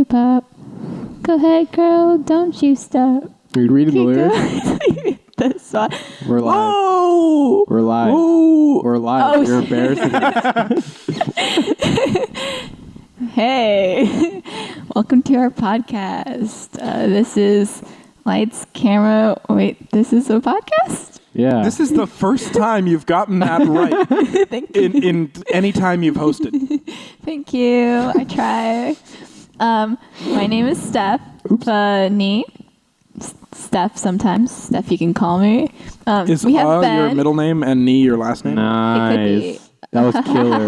K-pop. Go ahead, girl, don't you stop. Are you reading the lyrics? That's song. We're live. Whoa! We're live. Whoa! We're live. Oh, You're embarrassing us. Hey, welcome to our podcast. This is Lights, Camera. Wait, this is a podcast? Yeah. This is the first time you've gotten that right. Thank you. In any time you've hosted. Thank you. I try. My name is Steph. Nee. Steph sometimes. Steph, you can call me. Is we have Ben. your middle name and Nee your last name? Nice. That was killer.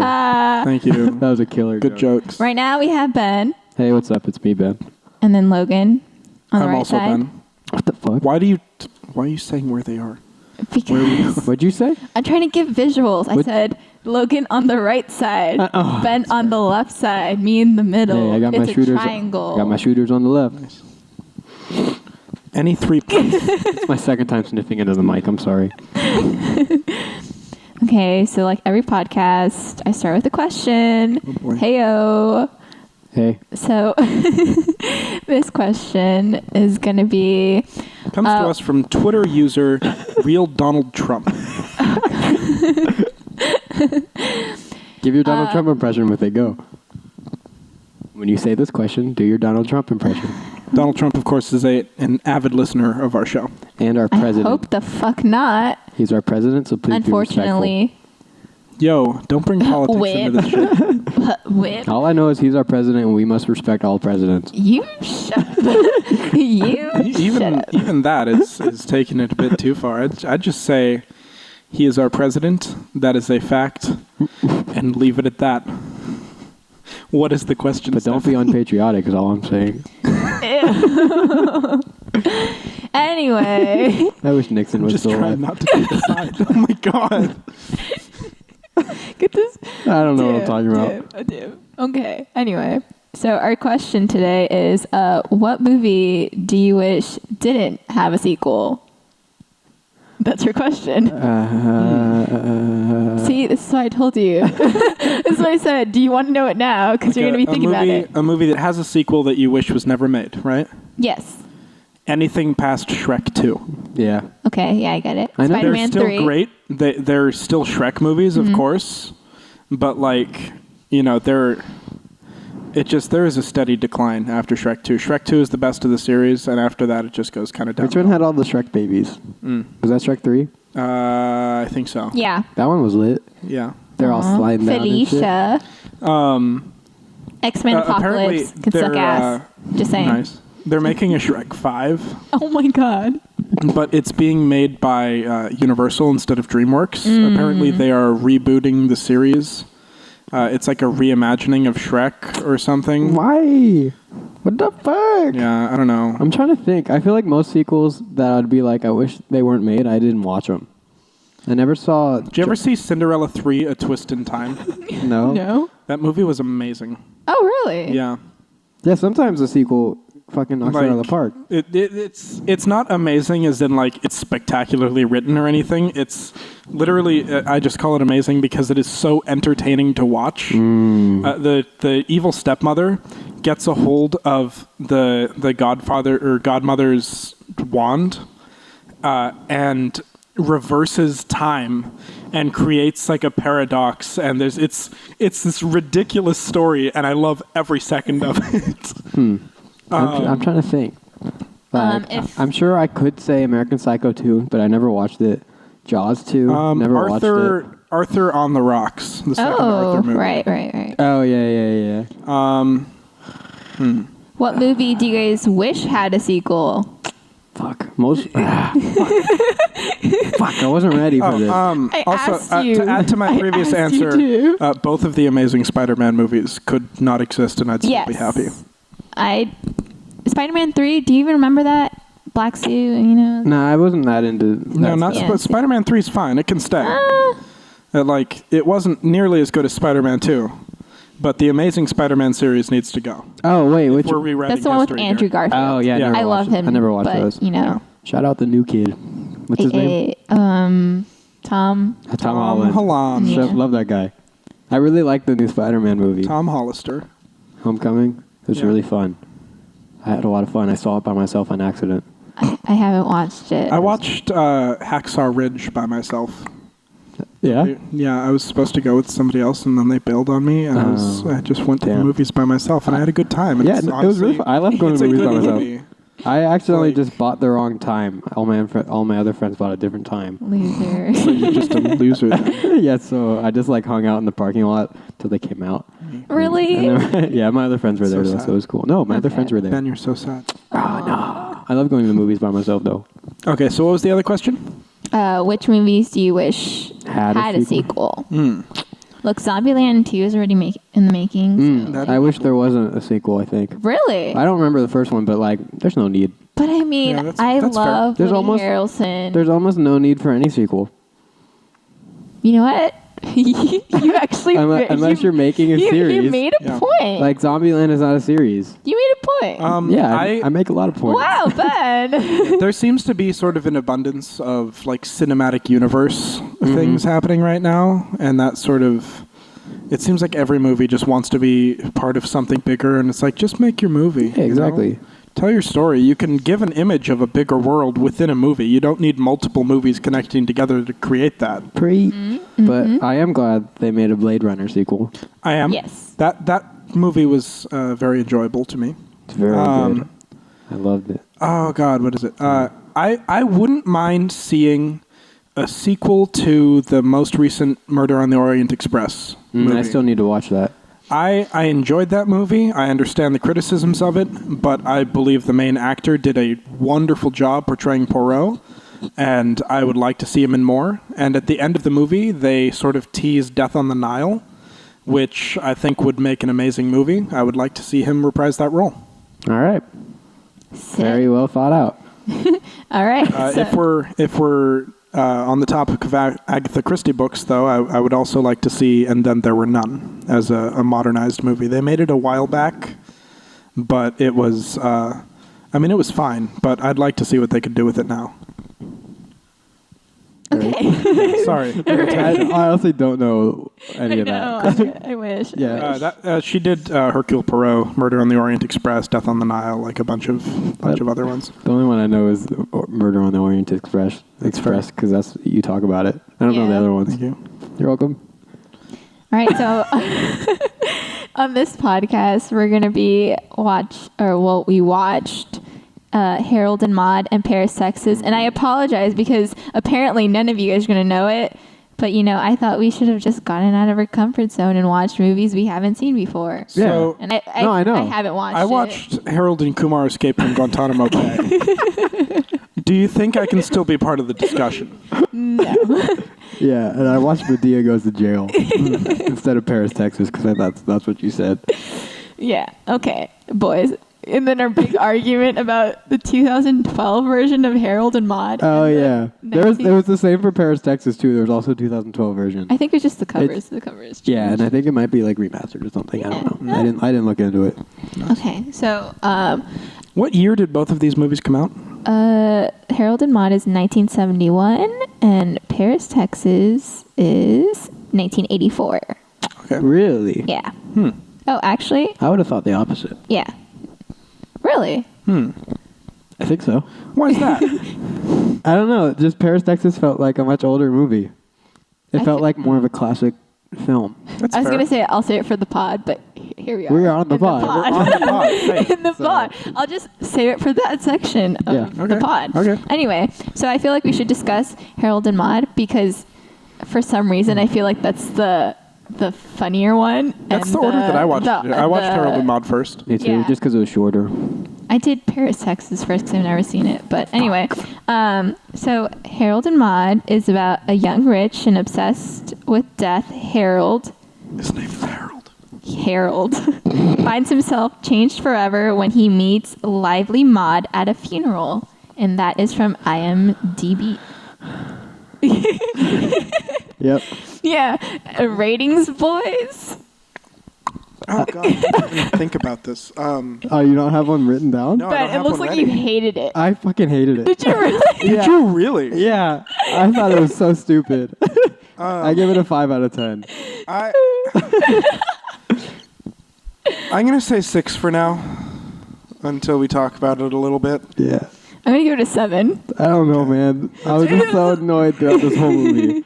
Thank you. That was a killer. Good jokes. Right now we have Ben. Hey, what's up? It's me, Ben. And then Logan on the I'm right also side. Ben. What the fuck? Why are you saying where they are? Because What'd you say? I'm trying to give visuals. I said Logan on the right side, Ben on the left side, me in the middle. Hey, I got it's my a shooters. triangle. Got my shooters on the left. Nice. Any 3 points? It's my second time sniffing into the mic. I'm sorry. Okay, so like every podcast, I start with a question. Oh boy. Heyo. Hey. So this question is going to be... Comes to us from Twitter user Real Donald Trump. Give your Donald Trump impression with it. Go. When you say this question, do your Donald Trump impression. Donald Trump, of course, is an avid listener of our show. And our president. I hope the fuck not. He's our president, so please Unfortunately. Yo, don't bring politics into this shit. Whip. All I know is he's our president, and we must respect all presidents. You shut up. You shut up. Even that is taking it a bit too far. I'd just say he is our president. That is a fact. And leave it at that. What is the question, But don't be unpatriotic is all I'm saying. Anyway. I wish Nixon was just still trying alive. not to take a side. Oh my god. Get this. I don't know what I'm talking about. I do. Okay. Anyway. So our question today is, what movie do you wish didn't have a sequel? That's your question. See, this is why I told you. This is why I said, do you want to know it now? Because you're going to be thinking about it. A movie that has a sequel that you wish was never made, right? Yes. Anything past Shrek 2. Yeah. Okay, yeah, I get it. I know. Spider-Man They're still 3. great. They're still Shrek movies, of course. But there is a steady decline after Shrek 2. Shrek 2 is the best of the series, and after that it just goes kind of down. Which one had all the Shrek babies? Was that Shrek 3? I think so. Yeah. That one was lit. Yeah. They're all sliding down Felicia. X-Men Apocalypse can suck ass. Just saying. Nice. They're making a Shrek 5, Oh my god. but it's being made by Universal instead of DreamWorks. Apparently they are rebooting the series. It's like a reimagining of Shrek or something. Why? What the fuck? Yeah, I don't know. I'm trying to think. I feel like most sequels that I'd be like, I wish they weren't made, I didn't watch them. I never saw... Did you ever see Cinderella 3, A Twist in Time? No? No? That movie was amazing. Oh, really? Yeah. Yeah, sometimes a sequel fucking knocks it out of the park. It's not amazing as in like it's spectacularly written or anything. It's literally I just call it amazing because it is so entertaining to watch. The evil stepmother gets a hold of the godfather or godmother's wand and reverses time and creates like a paradox, and it's this ridiculous story, and I love every second of it. I'm trying to think. Like, I'm sure I could say American Psycho 2, but I never watched it. Jaws 2, never watched it. Arthur on the Rocks, the second Arthur movie. Right. Oh, yeah. What movie do you guys wish had a sequel? Fuck. Fuck, I wasn't ready for this. I Also, asked you. to add to my previous asked you answer, too. both of the Amazing Spider-Man movies could not exist, and I'd still be happy. Spider-Man 3, do you even remember that? Black suit, you know? No, I wasn't that into that. No, not Spider-Man 3 is fine. It can stay. It wasn't nearly as good as Spider-Man 2, but the Amazing Spider-Man series needs to go. Oh, wait. Which? We're rewriting That's the one with history Andrew here. Garfield. Oh, yeah. Yeah. I love him. I never watched but, those. You know. Shout out the new kid. What's his name? Tom Tom Holland. Holland. Yeah. Love that guy. I really like the new Spider-Man movie. Tom Hollister. Homecoming. It was really fun. I had a lot of fun. I saw it by myself on accident. I haven't watched it. I watched Hacksaw Ridge by myself. Yeah? Yeah, I was supposed to go with somebody else, and then they bailed on me, and I just went to the movies by myself, and I had a good time. Yeah, it was really fun. I love going to movies by myself. Movie. I accidentally just bought the wrong time. All my other friends bought a different time. Loser. So you're just a loser. Yeah, so I just hung out in the parking lot till they came out. Really? Yeah, my other friends were there, so it was cool. No, my other friends were there. Ben, you're so sad. Oh, no. I love going to the movies by myself, though. Okay, so what was the other question? Which movies do you wish had a sequel? Look, Zombieland 2 is already in the making. So I wish there wasn't a sequel, I think. Really? I don't remember the first one, but there's no need. But I mean, I love Woody Harrelson. There's almost no need for any sequel. You know what? You actually... Unless you're making a series. You made a point. Like, Zombieland is not a series. You made a point. I make a lot of points. Wow, Ben. There seems to be sort of an abundance of, cinematic universe things happening right now, and that sort of... It seems like every movie just wants to be part of something bigger, and it's like, just make your movie. Yeah, exactly. You know? Tell your story. You can give an image of a bigger world within a movie. You don't need multiple movies connecting together to create that. But I am glad they made a Blade Runner sequel. I am. Yes. That movie was very enjoyable to me. It's very good. I loved it. Oh, God, what is it? I wouldn't mind seeing a sequel to the most recent Murder on the Orient Express movie. I still need to watch that. I enjoyed that movie. I understand the criticisms of it, but I believe the main actor did a wonderful job portraying Poirot, and I would like to see him in more. And at the end of the movie, they sort of tease Death on the Nile, which I think would make an amazing movie. I would like to see him reprise that role. All right. Very well thought out. All right. If we're on the topic of Agatha Christie books, though, I would also like to see And Then There Were None as a modernized movie. They made it a while back, but it was, it was fine, but I'd like to see what they could do with it now. Okay. Sorry. I honestly don't know any of that. I wish. Yeah. She did Hercule Poirot, Murder on the Orient Express, Death on the Nile, like a bunch of other ones. The only one I know is Murder on the Orient Express, because that's you talk about it. I don't know the other ones. Thank you. You're welcome. All right, so on this podcast, we're gonna be we watched Harold and Maude and Paris, Texas, and I apologize because apparently none of you guys are gonna know it. But I thought we should have just gotten out of our comfort zone and watched movies we haven't seen before. Yeah. So, and I know. I haven't watched. I watched Harold and Kumar Escape from Guantanamo Bay. Do you think I can still be part of the discussion? No. Yeah, and I watched Medea Goes to Jail instead of Paris, Texas, because that's what you said. Yeah. Okay, boys. And then our big argument about the 2012 version of Harold and Maude. Oh, yeah. There was the same for Paris, Texas, too. There was also a 2012 version. I think it was just the covers. The covers changed. Yeah, and I think it might be remastered or something. I don't know. I didn't look into it. Okay, so... what year did both of these movies come out? Harold and Maude is 1971, and Paris, Texas is 1984. Okay. Really? Yeah. Oh, actually? I would have thought the opposite. Yeah. Really? I think so. Why is that? I don't know. Just Paris, Texas felt like a much older movie. It felt like more of a classic film. That's I was fair. going to say I'll say it for the pod, but here we are. We are on the pod. We're on the pod. Hey. In the pod. I'll just save it for that section of the pod. Okay. Anyway, so I feel like we should discuss Harold and Maude because for some reason I feel like that's the funnier one. That's the order that I watched it. I watched Harold and Maude first. Me too, Yeah. just because it was shorter. I did Paris, Texas first because I've never seen it. But anyway, so Harold and Maude is about a young, rich, and obsessed with death Harold. His name is Harold. Harold finds himself changed forever when he meets lively Maude at a funeral. And that is from IMDb. Yep. Yeah. Ratings, boys. Oh, God. I didn't think about this. Oh, you don't have one written down? No, I But don't it have looks one like ready. you hated it. I fucking hated it. Did you really? Did you really? Yeah. I thought it was so stupid. I give it a 5 out of 10. I'm going to say 6 for now. until we talk about it a little bit. Yeah. I'm going to give it a 7. I don't know, man. I was just so annoyed throughout this whole movie.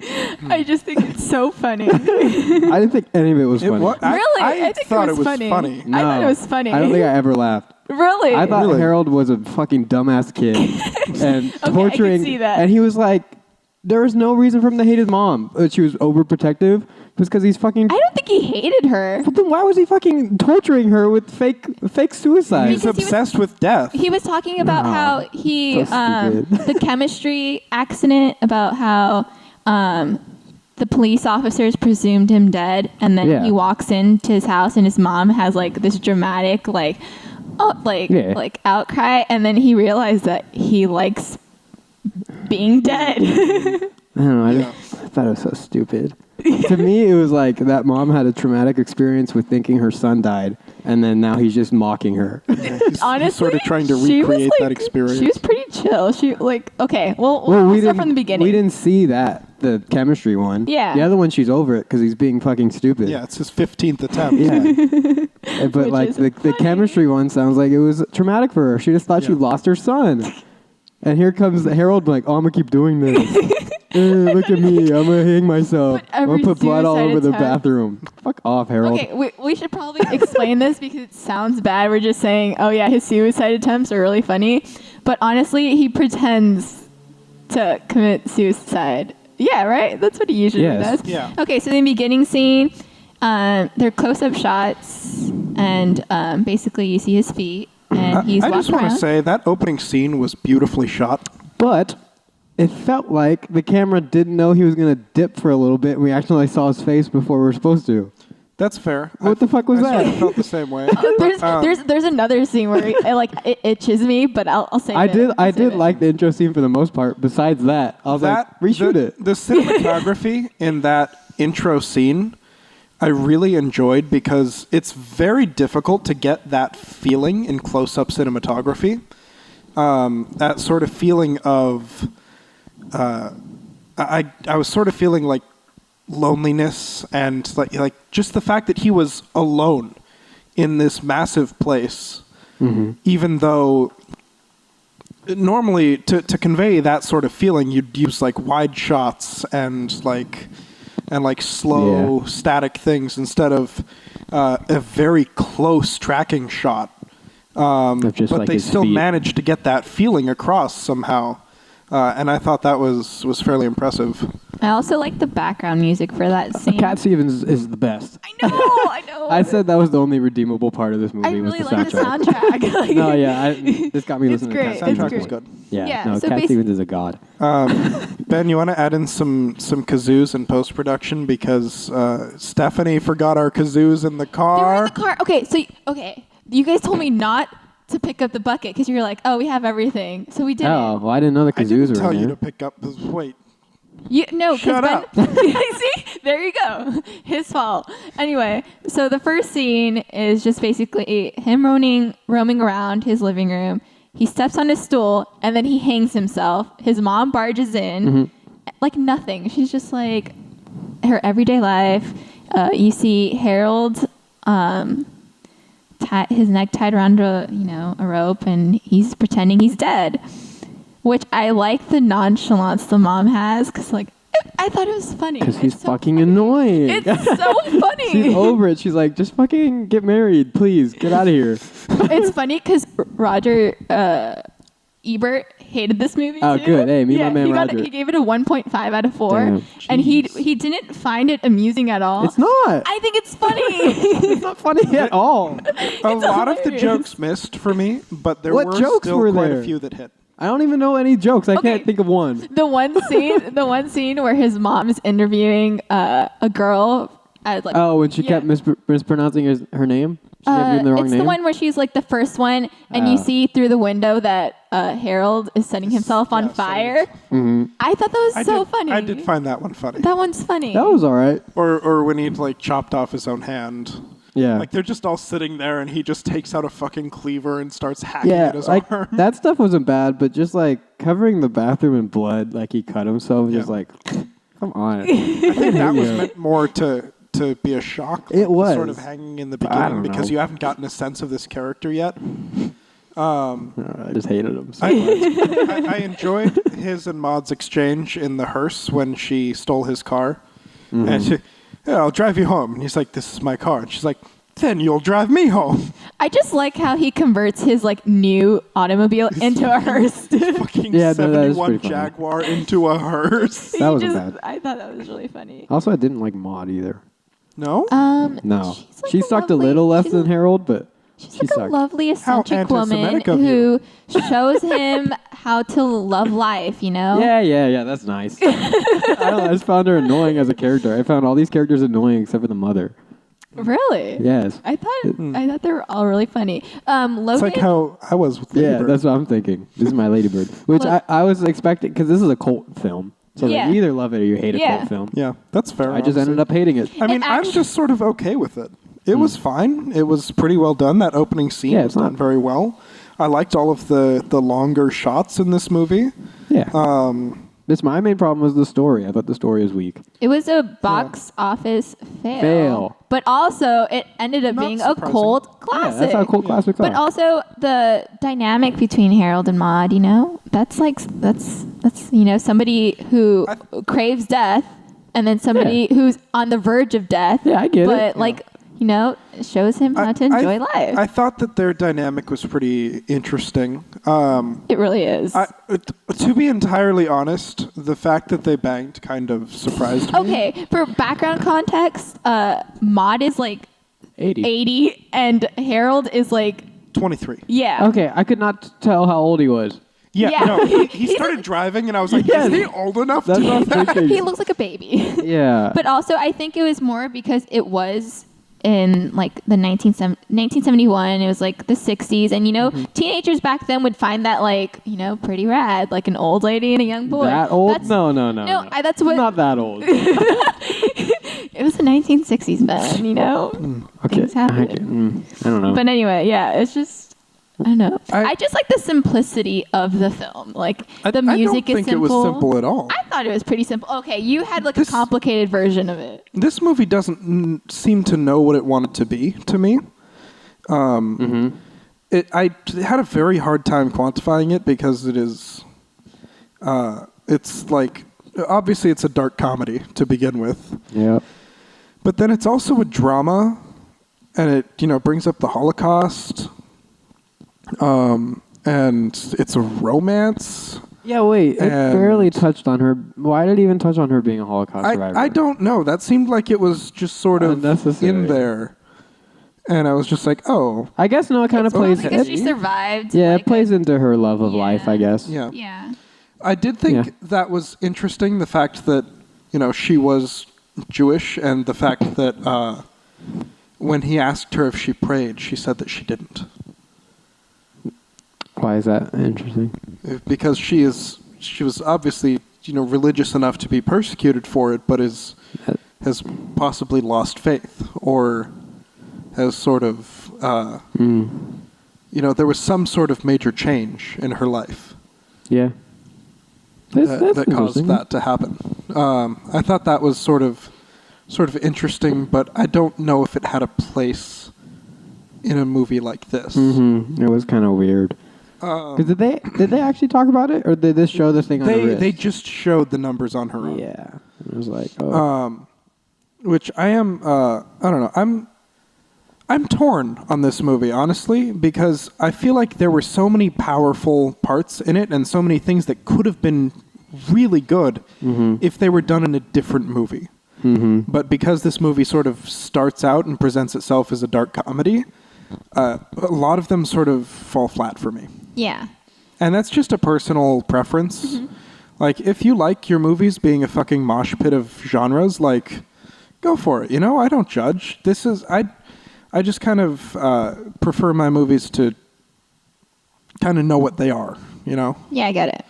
I just think it's so funny. I didn't think any of it was funny. Really? I think thought it was funny. No, I thought it was funny. I don't think I ever laughed. Really? I thought Harold was a fucking dumbass kid and torturing. I can see that. And he was like, there was no reason for him to hate his mom. She was overprotective. It was because he's fucking. I don't think he hated her. But then why was he fucking torturing her with fake suicide? He's obsessed with death. He was talking about how he So the chemistry accident, about how the police officers presumed him dead, and then he walks into his house and his mom has like this dramatic like outcry, and then he realized that he likes being dead. I don't know. I thought it was so stupid. To me, it was like that mom had a traumatic experience with thinking her son died, and then now he's just mocking her. Honestly, he's sort of trying to recreate that experience. She was pretty chill. She we'll start from the beginning. We didn't see the chemistry one. Yeah. The other one, she's over it because he's being fucking stupid. Yeah, it's his 15th attempt. Yeah. But like the chemistry one sounds like it was traumatic for her. She just thought she lost her son. And here comes Harold like, oh, I'm going to keep doing this. Look at me. I'm going to hang myself. I'm going to put blood all over the bathroom. Fuck off, Harold. Okay, we should probably explain this because it sounds bad. We're just saying, oh yeah, his suicide attempts are really funny. But honestly, he pretends to commit suicide. Yeah, right? That's what he usually does. Yeah. Okay, so the beginning scene, they're close-up shots, and basically you see his feet. And he's I just want to say that opening scene was beautifully shot. But it felt like the camera didn't know he was going to dip for a little bit, and we actually saw his face before we were supposed to. That's fair. What the fuck was that? I sort of felt the same way. There's another scene where it itches me, but I'll say I did like the intro scene for the most part. Besides that, I was like, reshoot it. The cinematography in that intro scene, I really enjoyed because it's very difficult to get that feeling in close-up cinematography. That sort of feeling of, I was sort of feeling like loneliness and like just the fact that he was alone in this massive place, even though normally to convey that sort of feeling, you'd use like wide shots and slow static things instead of a very close tracking shot. But like they still managed to get that feeling across somehow. And I thought that was fairly impressive. I also like the background music for that scene. Cat Stevens is the best. I know. I said that was the only redeemable part of this movie. I really was the like soundtrack. the soundtrack. No, yeah, this got me listening great. to Cat Soundtrack Stevens. was good. Yeah, so Cat Stevens is a god. Ben, you want to add in some kazoos in post-production because Stephanie forgot our kazoos in the car. They were in the car. Okay, you guys told me not to pick up the bucket because you were like, oh, we have everything. So we didn't. Oh, well, I didn't know the kazoos I didn't were tell in you there. to pick up. Wait. Shut up. See? There you go. His fault. Anyway, so the first scene is just basically him roaming around his living room. He steps on his stool, and then he hangs himself. His mom barges in like nothing. She's just like her everyday life. You see Harold, his neck tied around a rope, and he's pretending he's dead. Which I like the nonchalance the mom has, because I thought it was funny. Because he's so fucking annoying. It's so funny. She's over it. She's like, just fucking get married, please. Get out of here. It's funny because Roger Ebert hated this movie Oh, too. good. Hey, my man Roger. He gave it a 1.5 out of 4. Damn. And he didn't find it amusing at all. It's not. I think it's funny. It's not funny at all. A lot of the jokes missed for me, but there were still quite a few that hit. I don't even know any jokes. I can't think of one. The one scene where his mom is interviewing a girl. When she kept mispronouncing her name? She kept giving the wrong name? The one where she's like the first one, and you see through the window that Harold is setting himself on fire. I thought that was so funny. I did find that one funny. That one's funny. That was all right. Or when he chopped off his own hand. Yeah. They're just all sitting there, and he just takes out a fucking cleaver and starts hacking at his arm. That stuff wasn't bad, but just covering the bathroom in blood, he cut himself, just come on. I think that was meant more to be a shock. It was sort of hanging in the beginning because you haven't gotten a sense of this character yet. I just hated him so much. I enjoyed his and Maude's exchange in the hearse when she stole his car. Mm-hmm. And she, yeah, I'll drive you home. And he's like, this is my car. And she's like, then you'll drive me home. I just like how he converts his new automobile into a hearse. Fucking 71 Jaguar into a hearse. That wasn't bad. I thought that was really funny. Also, I didn't like Maude either. No? No. She sucked a little less than Harold, but she's she sucked. A lovely, eccentric woman who shows him how to love life, Yeah, that's nice. I just found her annoying as a character. I found all these characters annoying except for the mother. Really? Yes. I thought they were all really funny. Logan, it's like how I was with Lady Bird. That's what I'm thinking. This is my Lady Bird. Which I was expecting, because this is a cult film. So you either love it or you hate a cult film. Yeah, that's fair. I just ended up hating it. I mean, I'm just sort of okay with it. It was fine. It was pretty well done. That opening scene was done very well. I liked all of the longer shots in this movie. Yeah. My main problem was the story. I thought the story was weak. It was a box office fail. But also, it ended up being a cult classic. Yeah, that's how cult classics are. But also, the dynamic between Harold and Maude, that's somebody who craves death, and then somebody who's on the verge of death. Yeah, I get it. But it shows him how to enjoy life. I thought that their dynamic was pretty interesting. It really is. To be entirely honest, the fact that they banged kind of surprised me. Okay, for background context, Maude is 80 and Harold is 23. Yeah. Okay, I could not tell how old he was. Yeah. No, he started driving, and I was like, is he old enough to do that? He looks like a baby. Yeah. But also, I think it was more because it was in the 1971, it was the 60s, and teenagers back then would find that pretty rad, an old lady and a young boy. That old? No. That's what. Not that old. It was the 1960s, man. Okay. Things happened. I don't know. But anyway, yeah, it's just. I don't know. I just like the simplicity of the film. The music is simple. I don't think it was simple at all. I thought it was pretty simple. Okay, you had a complicated version of it. This movie doesn't seem to know what it wanted to be, to me. I had a very hard time quantifying it because it is... it's obviously it's a dark comedy to begin with. Yeah. But then it's also a drama, and it brings up the Holocaust... and it's a romance. Yeah, wait. It barely touched on her. Why did it even touch on her being a Holocaust survivor? I don't know. That seemed like it was just sort of in there. And I was just like, oh. I guess it kind of plays... because she survived. Yeah, it plays into her love of life, I guess. Yeah. I did think that was interesting, the fact that, she was Jewish, and the fact that when he asked her if she prayed, she said that she didn't. Why is that interesting? Because she was obviously, religious enough to be persecuted for it, but has possibly lost faith, or has sort of, there was some sort of major change in her life. Yeah. That caused that to happen. I thought that was sort of interesting, but I don't know if it had a place in a movie like this. Mm-hmm. It was kind of weird. Did they actually talk about it, or did this show the thing on the wrist? They just showed the numbers on her own. Yeah, it was like, oh. Which I am. I don't know. I'm torn on this movie, honestly, because I feel like there were so many powerful parts in it, and so many things that could have been really good if they were done in a different movie. Mm-hmm. But because this movie sort of starts out and presents itself as a dark comedy, a lot of them sort of fall flat for me. Yeah. And that's just a personal preference. Mm-hmm. If you like your movies being a fucking mosh pit of genres, go for it. I don't judge. I just kind of prefer my movies to kind of know what they are, Yeah, I get it.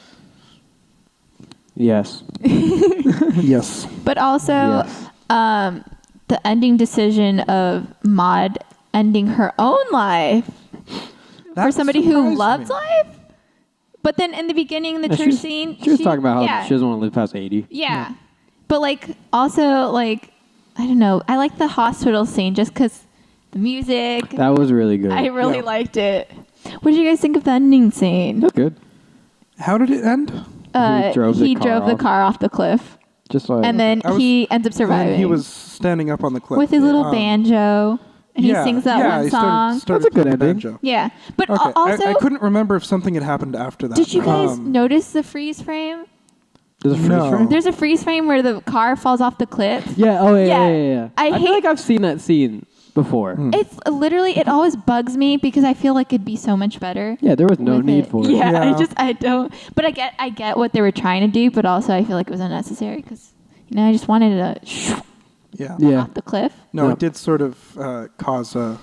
Yes. Yes. But also, the ending decision of Maude ending her own life for somebody who loved life. But then in the beginning, in the church scene, she was talking about how she doesn't want to live past 80. Yeah. But also I don't know. I like the hospital scene just because the music. That was really good. I really liked it. What did you guys think of the ending scene? That's good. How did it end? He drove the car off the cliff. Just like, and then he ends up surviving. He was standing up on the cliff with his little banjo, and he sings that one song. That's a good ending. Banjo. Yeah, but Okay. also I couldn't remember if something had happened after that. Did you guys notice the freeze frame? There's a freeze frame? There's a freeze frame where the car falls off the cliff. Yeah. Oh yeah. I feel hate like I've seen that scene before. It's literally, it always bugs me because I feel like it'd be so much better. Yeah, there was no need for it. Yeah, I don't. But I get what they were trying to do, but also I feel like it was unnecessary because I just wanted to off the cliff. No, it did sort of cause a,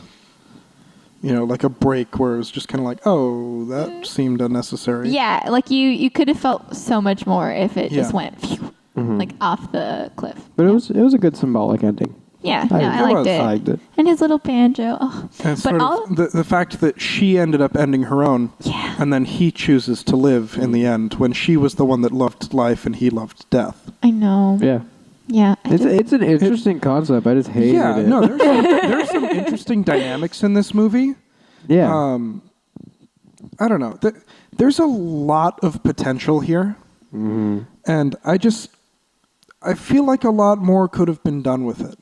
like a break where it was just kind of like, oh, that seemed unnecessary. Yeah, like you could have felt so much more if it just went like off the cliff. But it was a good symbolic ending. Yeah, I liked it. I liked it. And his little banjo. Oh. And the fact that she ended up ending her own, and then he chooses to live in the end when she was the one that loved life and he loved death. I know. Yeah. Yeah. It's an interesting concept. I just hated it. No, there's some interesting dynamics in this movie. Yeah. I don't know. There's a lot of potential here. Mm-hmm. And I feel like a lot more could have been done with it.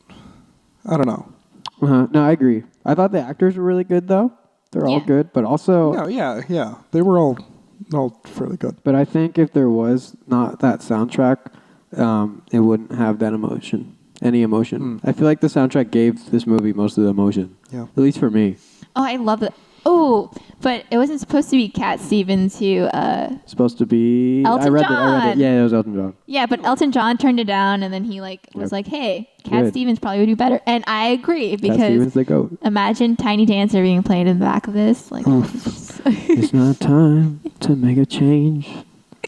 I don't know. No, I agree. I thought the actors were really good, though. They're all good, but also... No, yeah. They were all fairly good. But I think if there was not that soundtrack, it wouldn't have that any emotion. I feel like the soundtrack gave this movie most of the emotion. Yeah. At least for me. Oh, I love it. Oh, but it wasn't supposed to be Cat Stevens who... supposed to be... Elton I read John. it. Yeah, it was Elton John. Yeah, but Elton John turned it down, and then he was like, hey, Cat Stevens probably would do better. And I agree, because Cat Stevens, the GOAT. Imagine Tiny Dancer being played in the back of this. Like, it's not time to make a change.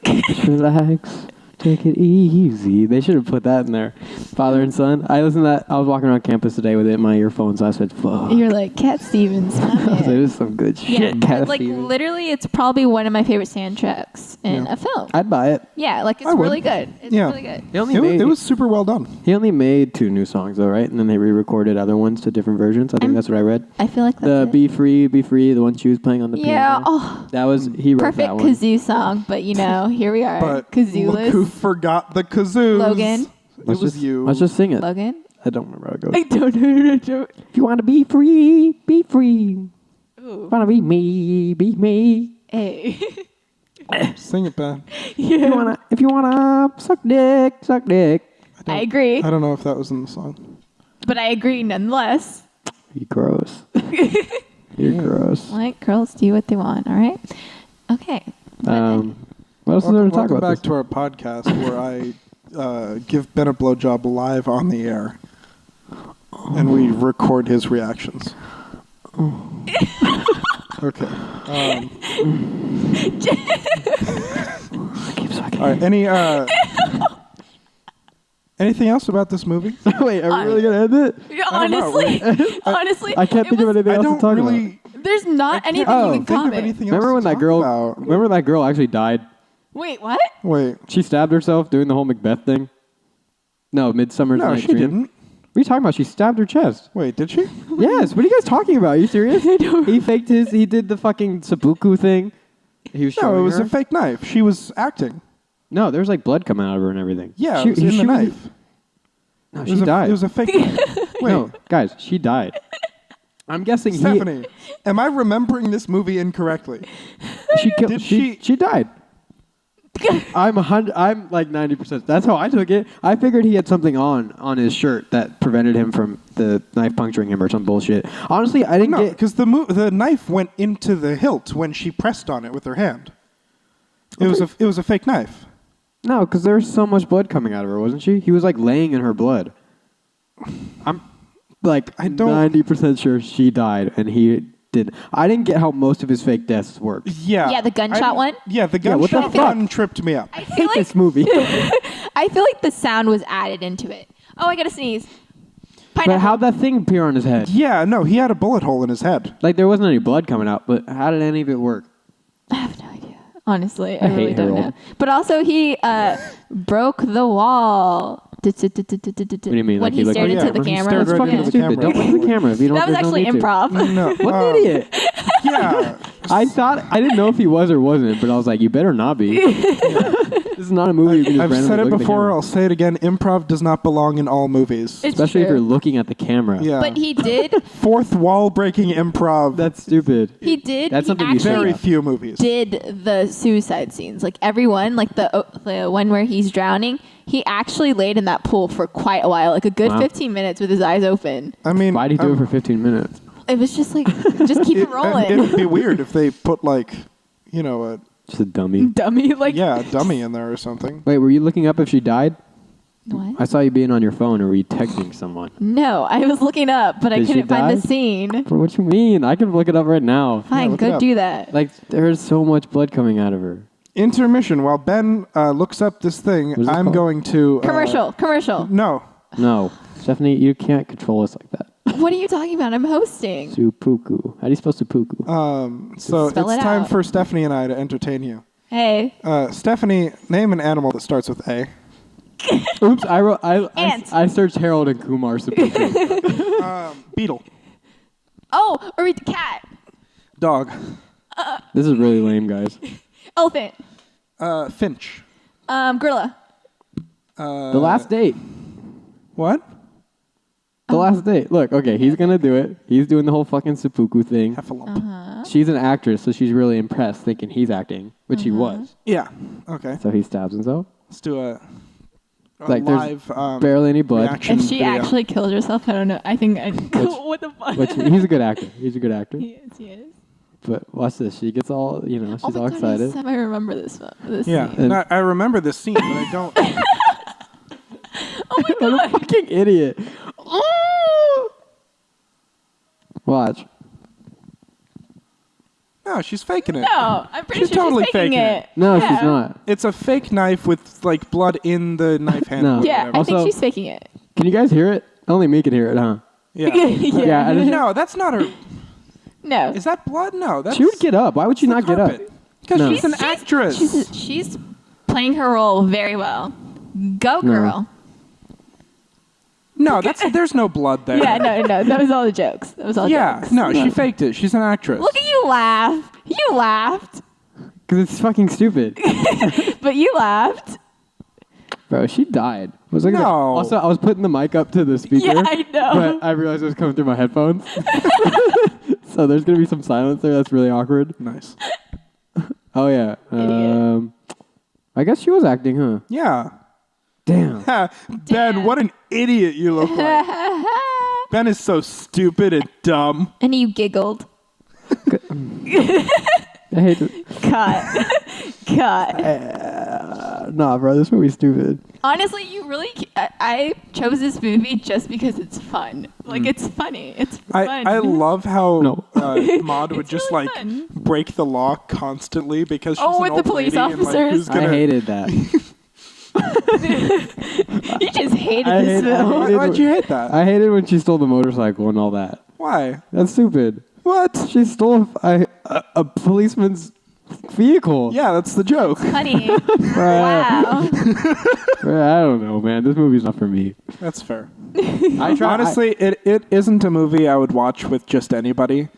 Just relax. Take it easy. They should have put that in there. Father and son. I listened to that. I was walking around campus today with it in my earphones. I said, fuck. You're like, Cat Stevens. It was some good shit. Cat Stevens. Literally, it's probably one of my favorite soundtracks in a film. I'd buy it. Yeah, it's really good. It's really good. It was super well done. He only made 2 new songs, though, right? And then they re-recorded other ones to different versions. I think that's what I read. I feel like that's the Be Free, the one she was playing on the piano. Yeah, oh. That was, he wrote perfect that one. kazoo song, but here we are. But Kazooless. Look who forgot the kazoos. Logan. It was you. Let's just sing it. Logan? I don't remember how it goes. I don't know. If you want to be free, be free. Ooh. Want to be me, be me. Hey. Sing it, Ben. Yeah. If you wanna suck dick, suck dick. I agree. I don't know if that was in the song. But I agree nonetheless. You're gross. You're gross. Let girls do what they want, all right? Okay. What else is there to talk about? Welcome back to our podcast where I give Ben a blowjob live on the air. And we record his reactions. Okay. Keep sucking. All right. Anything else about this movie? Wait, are we really gonna end it? Honestly, I can't think of anything else to talk about. There's not anything you can comment. Remember when that girl actually died? Wait, what? Wait. She stabbed herself doing the whole Macbeth thing? No, Midsummer's No, Night's she Dream. didn't. What are you talking about? She stabbed her chest. Wait, did she? Yes. What are you guys talking about? Are you serious? He did the fucking seppuku thing. He was showing No, it was her. a fake knife. She was acting. No, there was like blood coming out of her and everything. Yeah, it was in the knife. No, she died. It was a fake knife. Wait. No, guys, she diid. I'm guessing Stephanie, am I remembering this movie incorrectly? She died. I'm like 90%. That's how I took it. I figured he had something on his shirt that prevented him from the knife puncturing him or some bullshit. Honestly, I didn't get... because the knife went into the hilt when she pressed on it with her hand. It was a fake knife. No, because there was so much blood coming out of her, wasn't she? He was like laying in her blood. I'm like 90% sure she died and he did. I didn't get how most of his fake deaths worked. Yeah. Yeah, the gunshot one? Yeah, the gunshot one tripped me up. I hate this movie. I feel like the sound was added into it. Oh, I gotta sneeze. Pineapple. But how'd that thing appear on his head? Yeah, no, he had a bullet hole in his head. Like there wasn't any blood coming out, but how did any of it work? I have no idea. Honestly, I hate really don't Harold. know. But also he broke the wall. What do you mean? When Like he stared into the He camera. stared That's right fucking into the stupid. camera. Don't look at the camera. If you don't, That was there's no actually need to. improv. No. What an idiot. Yeah. I didn't know if he was or wasn't, but I was like, you better not be. This is not a movie you can just I've randomly said it look at the before. camera. I'll say it again. Improv does not belong in all movies. It's Especially if true. you're looking at the camera. Yeah. But he did. Fourth wall breaking improv. That's stupid. He did. That's he something you actually should very have. few movies. did the suicide scenes. Like everyone, like the one where he's drowning, he actually laid in that pool for quite a while, like a good Wow. 15 minutes with his eyes open. I mean, Why'd he do it for 15 minutes? It was just like, just keep it rolling. It would be weird if they put like, a Just a dummy. Dummy, like dummy in there or something. Wait, were you looking up if she died? what? I saw you being on your phone, or were you texting someone? No, I was looking up, but I Did she couldn't find die? the scene. For what you mean? I can look it up right now. Fine, look it go up. do that. Like, there's so much blood coming out of her. Intermission. While Ben looks up this thing, What is it I'm called? going to Commercial. No. No. Stephanie, you can't control us like that. What are you talking about? I'm hosting. Supuku. How do you spell supuku? So Spell it's it time out. for Stephanie and I to entertain you. Hey, Stephanie, name an animal that starts with A. Oops, I wrote. Ant. I searched Harold and Kumar supuku. Beetle. oh, or cat, Dog. This is really lame, guys. elephant, Finch. gorilla, The last date. What? The last date. Look, okay, he's gonna do it. He's doing the whole fucking seppuku thing. Heffalump. She's an actress, so she's really impressed, thinking he's acting, which he was. Yeah. Okay. So he stabs himself. Let's do a Like, there's live barely any blood. reaction and she video. actually killed herself. I don't know. I think what the fuck? Which, he's a good actor. He's a good actor. He is. But watch this. She gets all, she's Oh all my God, excited. I remember this Yeah. scene. And- I remember this scene, but I don't. Oh my What a God. fucking idiot. Watch. No, she's faking it. No, I'm pretty She's sure totally she's faking faking it. No, Yeah. she's not. It's a fake knife with like blood in the knife handle. No. or Yeah, whatever. I Also- think she's faking it. Can you guys hear it? Only me can hear it, huh? Yeah. Yeah, I just- No, that's not her. No. Is that blood? No, that's. She would get up. Why would she not get up? Because No. she's an actress. She's playing her role very well. Go, girl. No, there's no blood there. Yeah, no. That was all the jokes. That was all Yeah, jokes. no, she faked it. She's an actress. Look at you laugh. You laughed. Because it's fucking stupid. But you laughed. Bro, she died. Was like No. Also, I was putting the mic up to the speaker. Yeah, I know. But I realized it was coming through my headphones. So there's going to be some silence there. That's really awkward. Nice. Oh, yeah. Idiot. I guess she was acting, huh? Yeah. Damn. Ben, what an idiot you look like. Ben is so stupid and dumb. And you giggled. I hate it. Cut. Nah, bro, this movie's stupid. Honestly, you really. I chose this movie just because it's fun. Like, it's funny. It's fun. I love how No. Maude would just really like fun. break the law constantly because she's Oh, an with the old police lady and, like, officers? who's gonna, I hated that. You just hated I this hate- I film. hate- Why'd you hate that? I hated when she stole the motorcycle and all that. Why? That's stupid. What? She stole a policeman's vehicle. Yeah, that's the joke. Funny. Bruh. Wow. I don't know, man. This movie's not for me. That's fair. I try, Honestly, it isn't a movie I would watch with just anybody.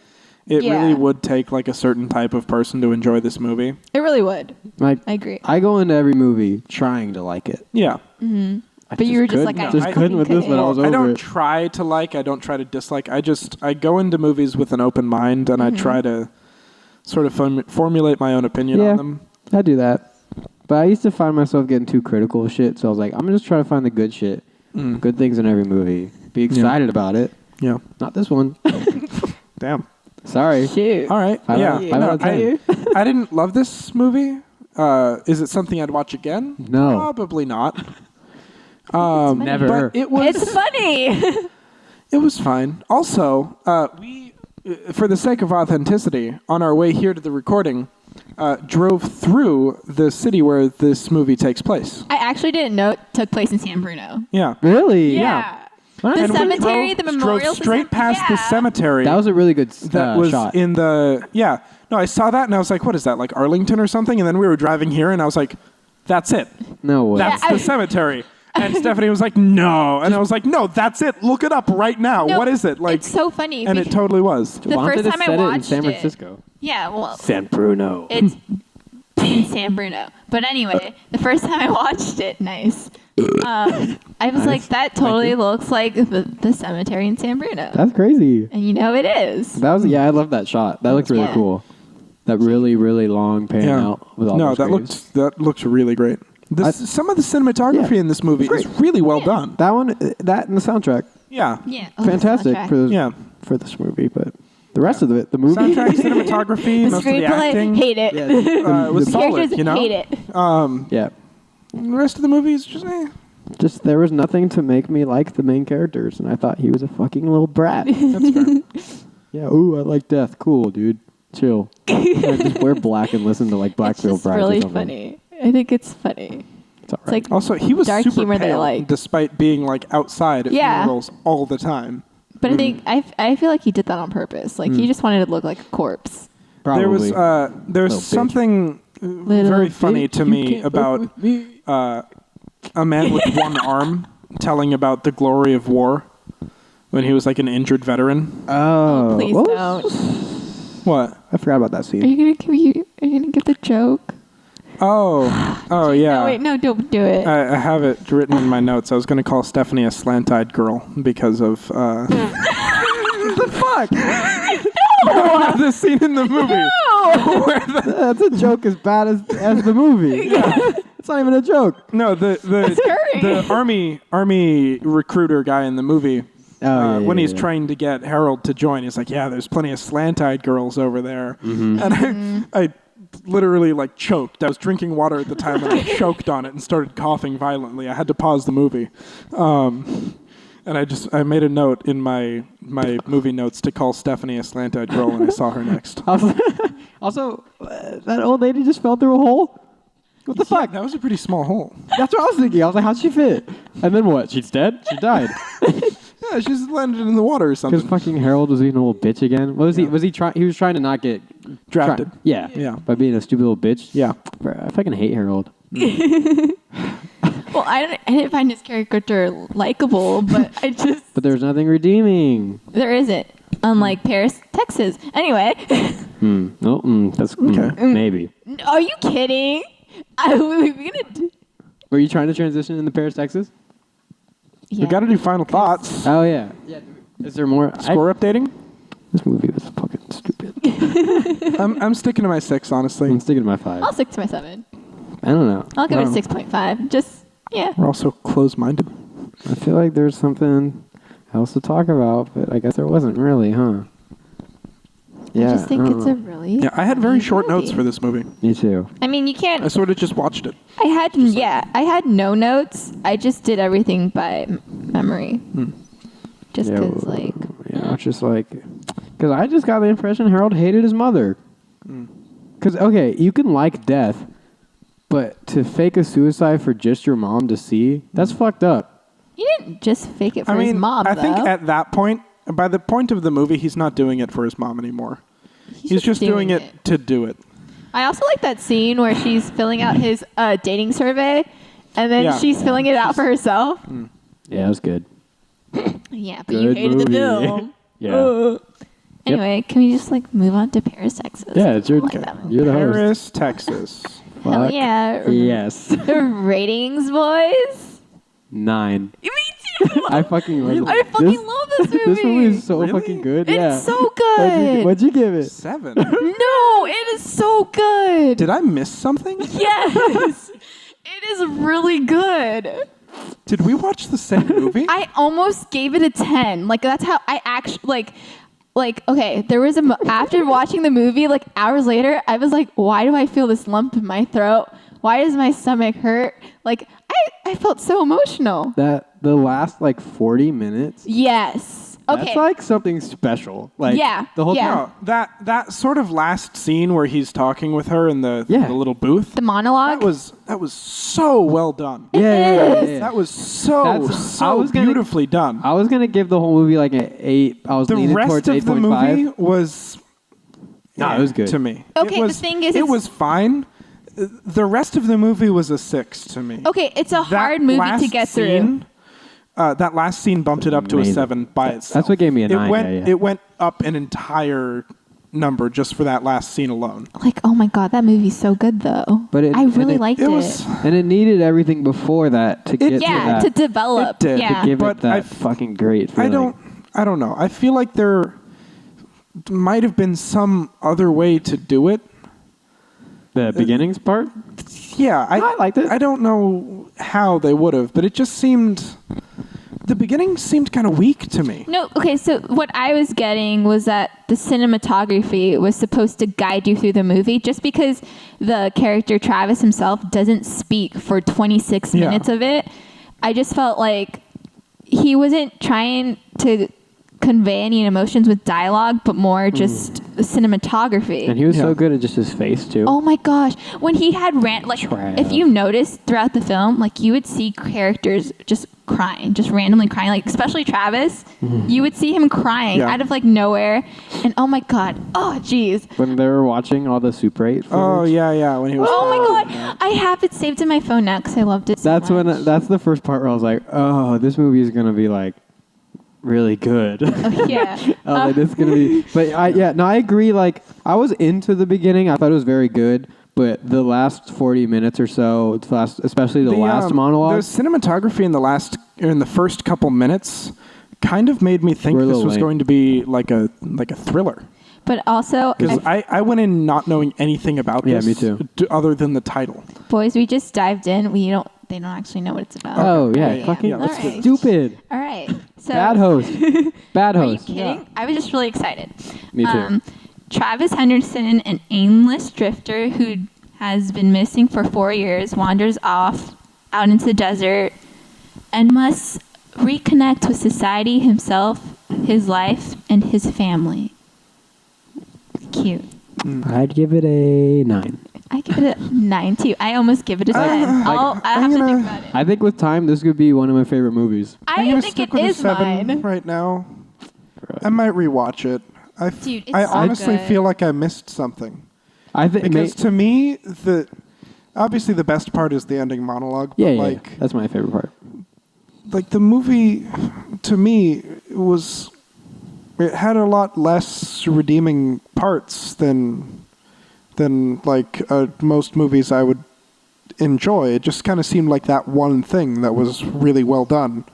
It Yeah. really would take like a certain type of person to enjoy this movie. It really would. like, I agree. I go into every movie trying to like it. Yeah. But you were just like, I just fucking couldn't with this one. I was I over don't it. try to like. I don't try to dislike. I go into movies with an open mind and I try to sort of formulate my own opinion Yeah. on them. I do that. But I used to find myself getting too critical of shit, so I was like, I'm gonna just try to find the good shit. Good things in every movie. Be excited about it. Yeah. Not this one. Damn. Sorry. Shoot. All right. Five yeah. out of- five out of 10. I didn't love this movie. Is it something I'd watch again? No. Probably not. Never. But it was. It's funny. It was fine. Also, we, for the sake of authenticity, on our way here to the recording, drove through the city where this movie takes place. I actually didn't know it took place in San Bruno. Yeah. Really? Yeah. What? The And we cemetery, the memorial. drove straight past the cemetery. That was a really good that was shot. in the No, I saw that and I was like, what is that, like Arlington or something? And then we were driving here and I was like, that's it. No way. That's Yeah, the cemetery. And Stephanie was like, no. And I was like, no, that's it. Look it up right now. No, what is it? Like, it's so funny. And it totally was. The first time I watched it in San Francisco. Yeah, well. San Bruno. It's in San Bruno. But anyway, the first time I watched it, I was like, that totally looks like the cemetery in San Bruno. That's crazy. And you know it is. That was I love that shot. That looks really cool. That really, really long pan out with all those graves. that looks really great. Some of the cinematography in this movie is really well done. That one, that and the soundtrack. Yeah. Fantastic for this movie, but the rest of it, the movie, soundtrack, cinematography, most of the acting, hate it. It was solid. Hate it. The rest of the movie is just. Just there was nothing to make me like the main characters, and I thought he was a fucking little brat. That's fair. Yeah. Ooh, I like death. Cool, dude. Chill. Just wear black and listen to like Black Veil Brides really or something. Funny. I think it's funny. It's all right. It's like also, he was dark super humor pale, that I like. despite being like outside at funerals all the time. But I think I feel like he did that on purpose. Like he just wanted to look like a corpse. Probably. There was something very funny to me about a man with one arm telling about the glory of war when he was like an injured veteran. Oh, Please don't. What? I forgot about that Are scene. you gonna give the joke? Oh yeah. No, wait, no, don't do it. I have it written in my notes. I was going to call Stephanie a slant-eyed girl because of what the fuck? No! The scene in the movie. No! That's a joke as bad as the movie. Yeah. It's not even a joke. No, the army recruiter guy in the movie. When he's trying to get Harold to join, he's like, "Yeah, there's plenty of slant-eyed girls over there," and I literally like choked. I was drinking water at the time, and I choked on it and started coughing violently. I had to pause the movie, and I made a note in my movie notes to call Stephanie a slant-eyed girl when I saw her next. Also, that old lady just fell through a hole. What the fuck? That was a pretty small hole. That's what I was thinking. I was like, how'd she fit? And then what? She's dead? She died. Yeah, she just landed in the water or something. Because fucking Harold was being a little bitch again. What was he? Was he trying? He was trying to not get drafted. Yeah. By being a stupid little bitch. Yeah. I fucking hate Harold. Well, I didn't find his caricature likable, but But there's nothing redeeming. There isn't, unlike Paris, Texas. Anyway. That's okay. Maybe. Are you kidding? Were you trying to transition into Paris, Texas? Yeah. We got to do final thoughts. Oh yeah. Is there more score updating? This movie was fucking stupid. I'm sticking to my 6, honestly. I'm sticking to my 5. I'll stick to my 7. I don't know. I'll give it a 6.5. Just We're also close-minded. I feel like there's something else to talk about, but I guess there wasn't really, huh? Yeah. I just think it's a really I had very short notes for this movie. Me too. I mean, you can't. I sort of just watched it. I had no notes. I just did everything by memory. Just because, because I just got the impression Harold hated his mother. Because, okay, you can like death, but to fake a suicide for just your mom to see, that's fucked up. He didn't just fake it for his mom, I think at that point, by the point of the movie, he's not doing it for his mom anymore. He's just doing it to do it. I also like that scene where she's filling out his dating survey, and then she's filling it out for herself. Yeah, it was good. Yeah, but you hated the film. Yeah. Anyway, can we just move on to Paris, Texas? Yeah, it's your you're the host. Paris, Texas. Hell yeah. Yes. Ratings, boys. 9. Me too. I fucking love I fucking love this movie. This movie is so Really? fucking good. It's so good. What'd you give it? 7. No, it is so good. Did I miss something? Yes. It is really good. Did we watch the same movie? I almost gave it a 10. That's how I actually okay, there was after watching the movie, hours later, I was like, why do I feel this lump in my throat? Why does my stomach hurt? I felt so emotional. The last 40 minutes. Yes. Okay. That's something special. The whole Yeah. No, that sort of last scene where he's talking with her in the little booth. The monologue. That was so well done. Yeah. That was so beautifully done. I was gonna give the whole movie an 8. I was leaning towards 8.5. The rest of the movie was it was good to me. Okay, the thing is, it was fine. the rest of the movie was a 6 to me. Okay, it's a hard movie to get through. That last scene bumped it up to a 7 by itself. That's what gave me a 9. It went up an entire number just for that last scene alone. Like, oh my god, that movie's so good though. But I really liked it. And it needed everything before that to get to that. To develop. It did. Yeah. To give it that fucking great feeling. I don't know. I feel like there might have been some other way to do it. The beginnings part? Yeah, I liked it. I don't know how they would have, but it just seemed... The beginning seemed kind of weak to me. No, okay, so what I was getting was that the cinematography was supposed to guide you through the movie. Just because the character Travis himself doesn't speak for 26 minutes of it, I just felt like he wasn't trying to convey any emotions with dialogue, but more just the cinematography. And he was so good at just his face too. Oh my gosh, when he had if you noticed throughout the film, like you would see characters just crying, just randomly crying, like especially Travis. You would see him crying out of like nowhere, and oh my god, oh jeez. When they were watching all the Super 8 footage. Oh yeah, when he was. Oh my god, I have it saved in my phone now because I loved it. That's so much. that's the first part where I was like, oh, this movie is gonna be like really good. Yeah. Like, this is gonna be. But I agree. Like I was into the beginning. I thought it was very good. But the last 40 minutes or so, especially the last monologue, the cinematography in the first couple minutes kind of made me think this was going to be like a thriller. But also, because I went in not knowing anything about this. Yeah, me too. Other than the title. Boys, we just dived in. They don't actually know what it's about. Oh yeah, fucking stupid. All right. So bad host. Bad host. Are you kidding? I was just really excited. Me too. Travis Henderson, an aimless drifter who has been missing for 4 years, wanders off out into the desert and must reconnect with society, himself, his life, and his family. Cute. I'd give it a 9. I give it a 9 too. I almost give it a 10. I'll have to think about it. I think with time, this could be one of my favorite movies. I think it is 7 mine. right now. I might rewatch it. Dude, it's I so honestly good. feel like I missed something. I think because to me, obviously the best part is the ending monologue. Yeah, that's my favorite part. Like the movie, to me, it had a lot less redeeming parts than like most movies I would enjoy. It just kind of seemed like that one thing that was really well done.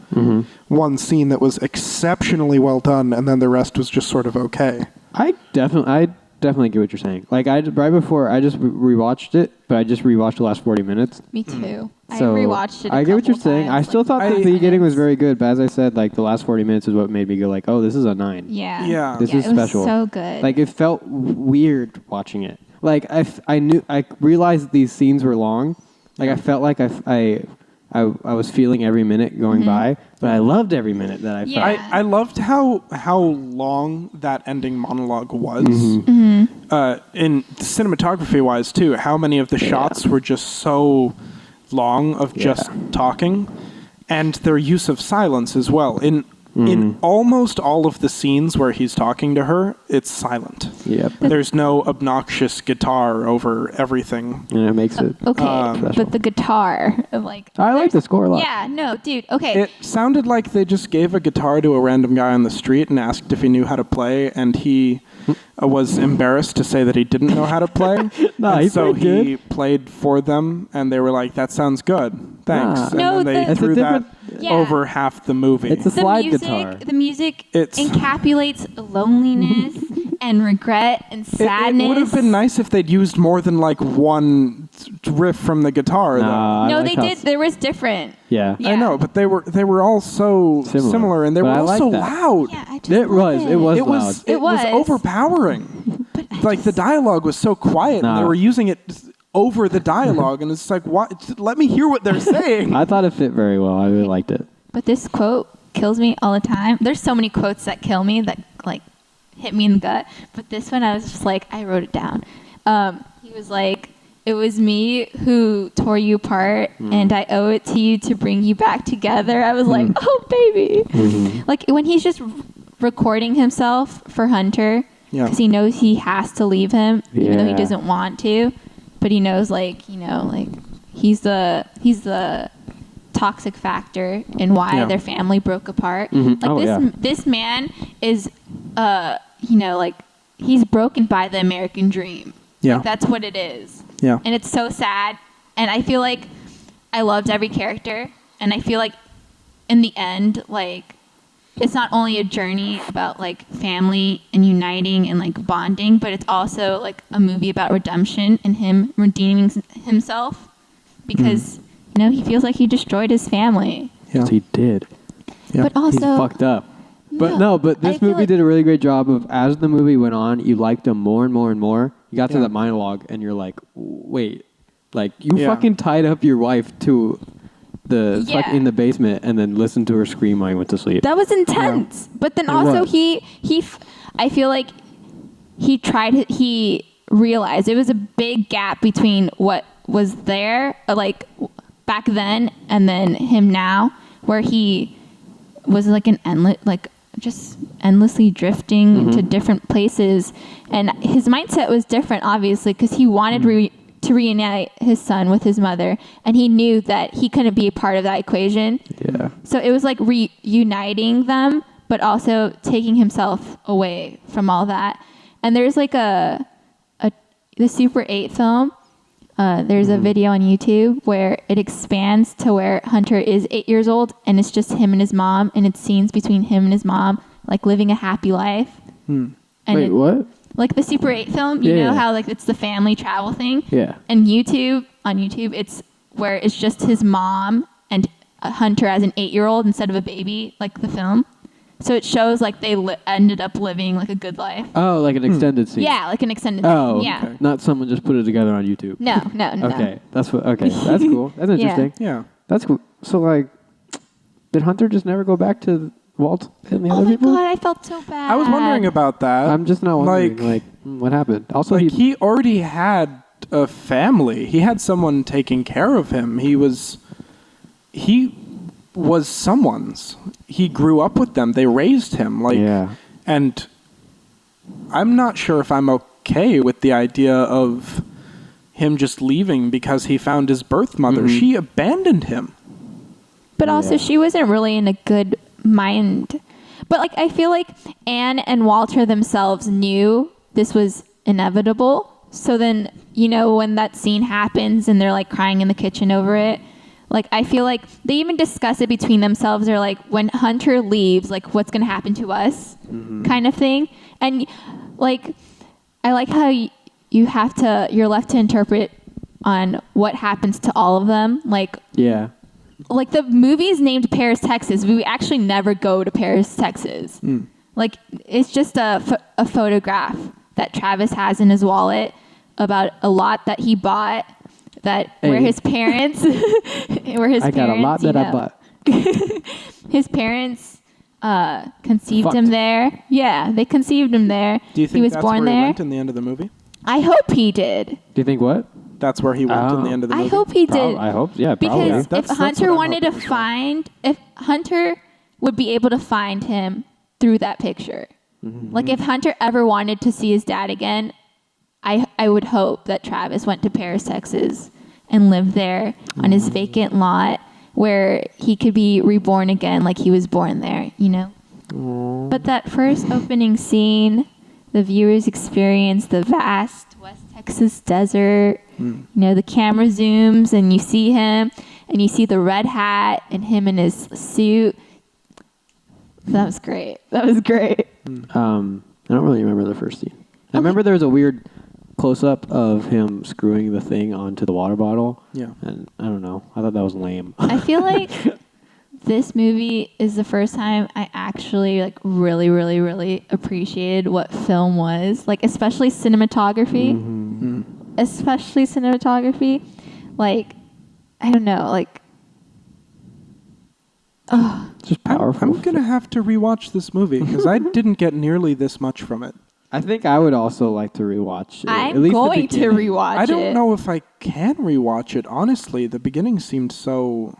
One scene that was exceptionally well done, and then the rest was just sort of okay. I definitely get what you're saying. Like right before, I just rewatched it, but I just rewatched the last 40 minutes. Me too. So I rewatched it. I get what you're saying. I still thought the beginning was very good, but as I said, like the last 40 minutes is what made me go like, oh, this is a 9. Yeah. This is special. It was so good. Like it felt weird watching it. Like I realized these scenes were long. Like I felt like I was feeling every minute going by, but I loved every minute that I felt. I loved how long that ending monologue was. In cinematography wise too, how many of the shots were just so long of just talking, and their use of silence as well. In almost all of the scenes where he's talking to her, it's silent. Yep. There's no obnoxious guitar over everything. And it makes it okay, but the guitar, like I like the score a lot. Yeah, no, dude. Okay. It sounded like they just gave a guitar to a random guy on the street and asked if he knew how to play, and he was embarrassed to say that he didn't know how to play. So he played for them, and they were like, "That sounds good, thanks." And then they threw that over half the movie. It's a slide guitar. The music encapsulates loneliness and regret and sadness. It would have been nice if they'd used more than like one riff from the guitar. No, they did. There was different. Yeah. I know, but they were all so similar, and they were all so loud. Yeah, it was loud. It was overpowering. Like the dialogue was so quiet, and they were using it over the dialogue, and it's like, what? Let me hear what they're saying. I thought it fit very well. I really liked it. But this quote kills me all the time. There's so many quotes that kill me that like hit me in the gut. But this one, I was just like, I wrote it down. He was like, "It was me who tore you apart, and I owe it to you to bring you back together." I was like, oh, baby. Like when he's just recording himself for Hunter because he knows he has to leave him, even though he doesn't want to. but he knows like he's the toxic factor in why their family broke apart. This man is like he's broken by the American dream. Yeah. Like, that's what it is. Yeah. And it's so sad. And I feel like I loved every character, and I feel like in the end, like, it's not only a journey about like family and uniting and like bonding, but it's also like a movie about redemption and him redeeming himself because he feels like he destroyed his family. Yeah, he did. Yeah. But also, he's fucked up. But this movie did a really great job of, as the movie went on, you liked him more and more and more. You got to that monologue, and you're like, wait, like you fucking tied up your wife to in the basement and then listened to her scream while he went to sleep. That was intense. Yeah. But then also I feel like he realized it was a big gap between what was there like back then and then him now, where he was like just endlessly drifting into different places, and his mindset was different obviously because he wanted to reunite his son with his mother, and he knew that he couldn't be a part of that equation. Yeah. So it was like reuniting them, but also taking himself away from all that. And there's like the Super 8 film. There's a video on YouTube where it expands to where Hunter is 8 years old, and it's just him and his mom, and it's scenes between him and his mom, like living a happy life. And wait, what? Like the Super 8 film, you know how like it's the family travel thing? Yeah. And on YouTube, it's where it's just his mom and Hunter as an 8-year-old instead of a baby, like the film. So it shows like they ended up living like a good life. Oh, like an extended scene. Yeah, like an extended scene. Oh, yeah. Okay. Not someone just put it together on YouTube. No. Okay, that's cool. That's interesting. Yeah. That's cool. So like, did Hunter just never go back to Walt and the other people? Oh my god, I felt so bad. I was wondering about that. I'm just not wondering, like what happened? Also, like he already had a family. He had someone taking care of him. He was someone's. He grew up with them. They raised him. And I'm not sure if I'm okay with the idea of him just leaving because he found his birth mother. She abandoned him. But also, she wasn't really in a good mind. But like, I feel like Anne and Walter themselves knew this was inevitable. So then, when that scene happens and they're like crying in the kitchen over it, like, I feel like they even discuss it between themselves. They're like, when Hunter leaves, like, what's going to happen to us kind of thing. And like, I like how you're left to interpret on what happens to all of them. Like, like the movie is named Paris, Texas. We actually never go to Paris, Texas. Like, it's just a photograph that Travis has in his wallet about a lot that he bought where his parents I got a lot that I bought. His parents conceived him there. Yeah, they conceived him there. Do you think he was that's born where there? He went in the end of the movie? I hope he did. Do you think what? That's where he went in the end of the movie? I hope he did. I hope, yeah, probably. Because if Hunter wanted to if Hunter would be able to find him through that picture. Like, if Hunter ever wanted to see his dad again, I would hope that Travis went to Paris, Texas and lived there on his vacant lot where he could be reborn again like he was born there, But that first opening scene, the viewers experience the vast West Texas desert. The camera zooms and you see him and you see the red hat and him in his suit. That was great. I don't really remember the first scene. I remember there was a weird close-up of him screwing the thing onto the water bottle. Yeah. And I don't know. I thought that was lame. I feel like this movie is the first time I actually like really, really, really appreciated what film was. Like, especially cinematography. Especially cinematography. Like, I don't know. Like, just powerful. I'm going to have to rewatch this movie because I didn't get nearly this much from it. I think I would also like to rewatch it. I'm going to rewatch it. I don't know if I can rewatch it. Honestly, the beginning seemed so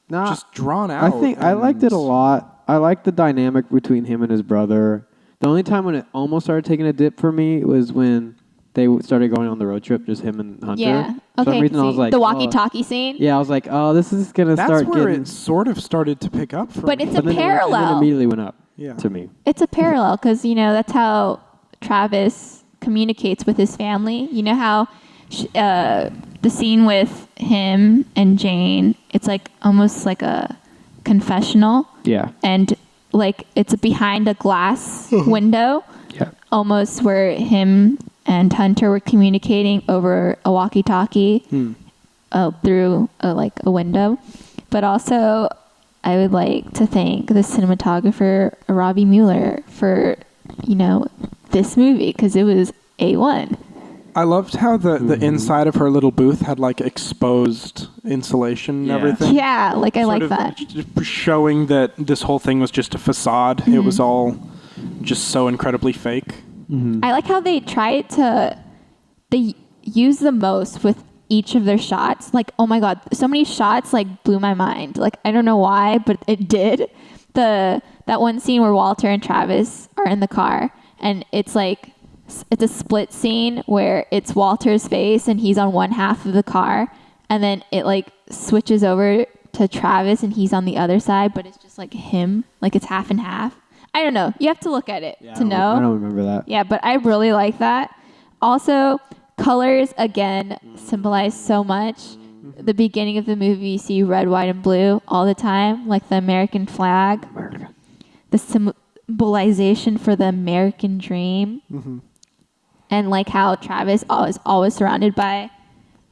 just drawn out. I think I liked it a lot. I liked the dynamic between him and his brother. The only time when it almost started taking a dip for me was when they started going on the road trip, just him and Hunter. Yeah. For some Okay. reason, I was like, the walkie-talkie scene. Yeah, I was like, oh, this is gonna That's start where getting. it sort of started to pick up. For But me. it's a And parallel. then immediately went up. Yeah. To me. It's a parallel because, that's how Travis communicates with his family. You know how the scene with him and Jane, it's like almost like a confessional. Yeah. And like it's behind a glass window, Yeah. almost where him and Hunter were communicating over a walkie-talkie through a window. But also, I would like to thank the cinematographer Robbie Mueller for, this movie because it was A1. I loved how the inside of her little booth had like exposed insulation and everything. Yeah, like I like Sort of that. showing that this whole thing was just a facade. It was all just so incredibly fake. I like how they they use the most with each of their shots. Like, oh my God, so many shots like blew my mind. Like, I don't know why, but it did. That one scene where Walter and Travis are in the car and it's a split scene where it's Walter's face and he's on one half of the car and then it like switches over to Travis and he's on the other side, but it's just like him, like it's half and half. I don't know. You have to look at it to know. I don't remember that. Yeah, but I really like that. Also, colors, again, symbolize so much. The beginning of the movie, you see red, white, and blue all the time, like the American flag. The symbolization for the American dream. And like how Travis is always surrounded by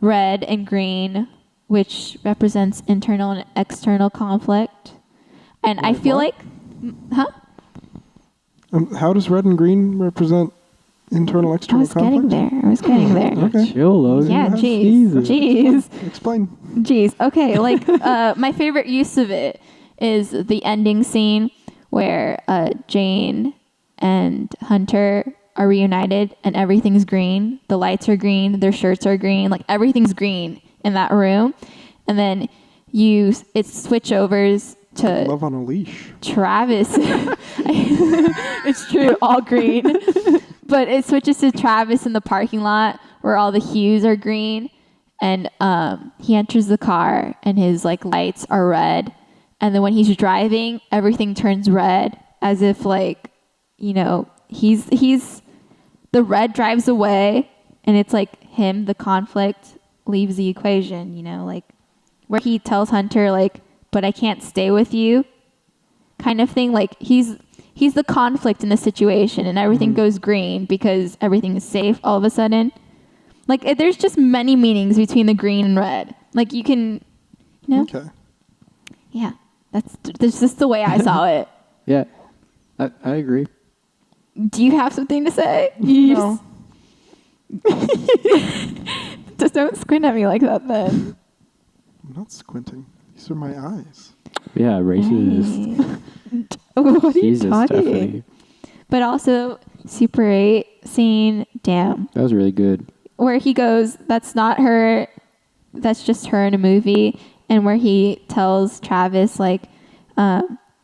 red and green, which represents internal and external conflict. And I feel like... Huh? How does red and green represent internal, external conflict? I was getting there. Okay. Chill, Logan. Yeah, Jesus. jeez. Explain. Jeez. Okay, like my favorite use of it is the ending scene where Jane and Hunter are reunited and everything's green. The lights are green, their shirts are green, like everything's green in that room. And then it switch overs to Love on a leash. Travis. It's true, all green. But it switches to Travis in the parking lot where all the hues are green. And he enters the car and his like lights are red. And then when he's driving, everything turns red as if like, he's the red drives away and it's like him, the conflict leaves the equation, like where he tells Hunter like, but I can't stay with you kind of thing. Like he's the conflict in the situation and everything goes green because everything is safe all of a sudden. Like there's just many meanings between the green and red. Like you can, Okay. Yeah, that's just the way I saw it. Yeah, I agree. Do you have something to say? No. Just don't squint at me like that then. I'm not squinting. These are my eyes. Yeah, racist. What are Jesus, you talking? Stephanie. But also, Super 8 scene, damn. That was really good. Where he goes, that's not her, that's just her in a movie. And where he tells Travis, like,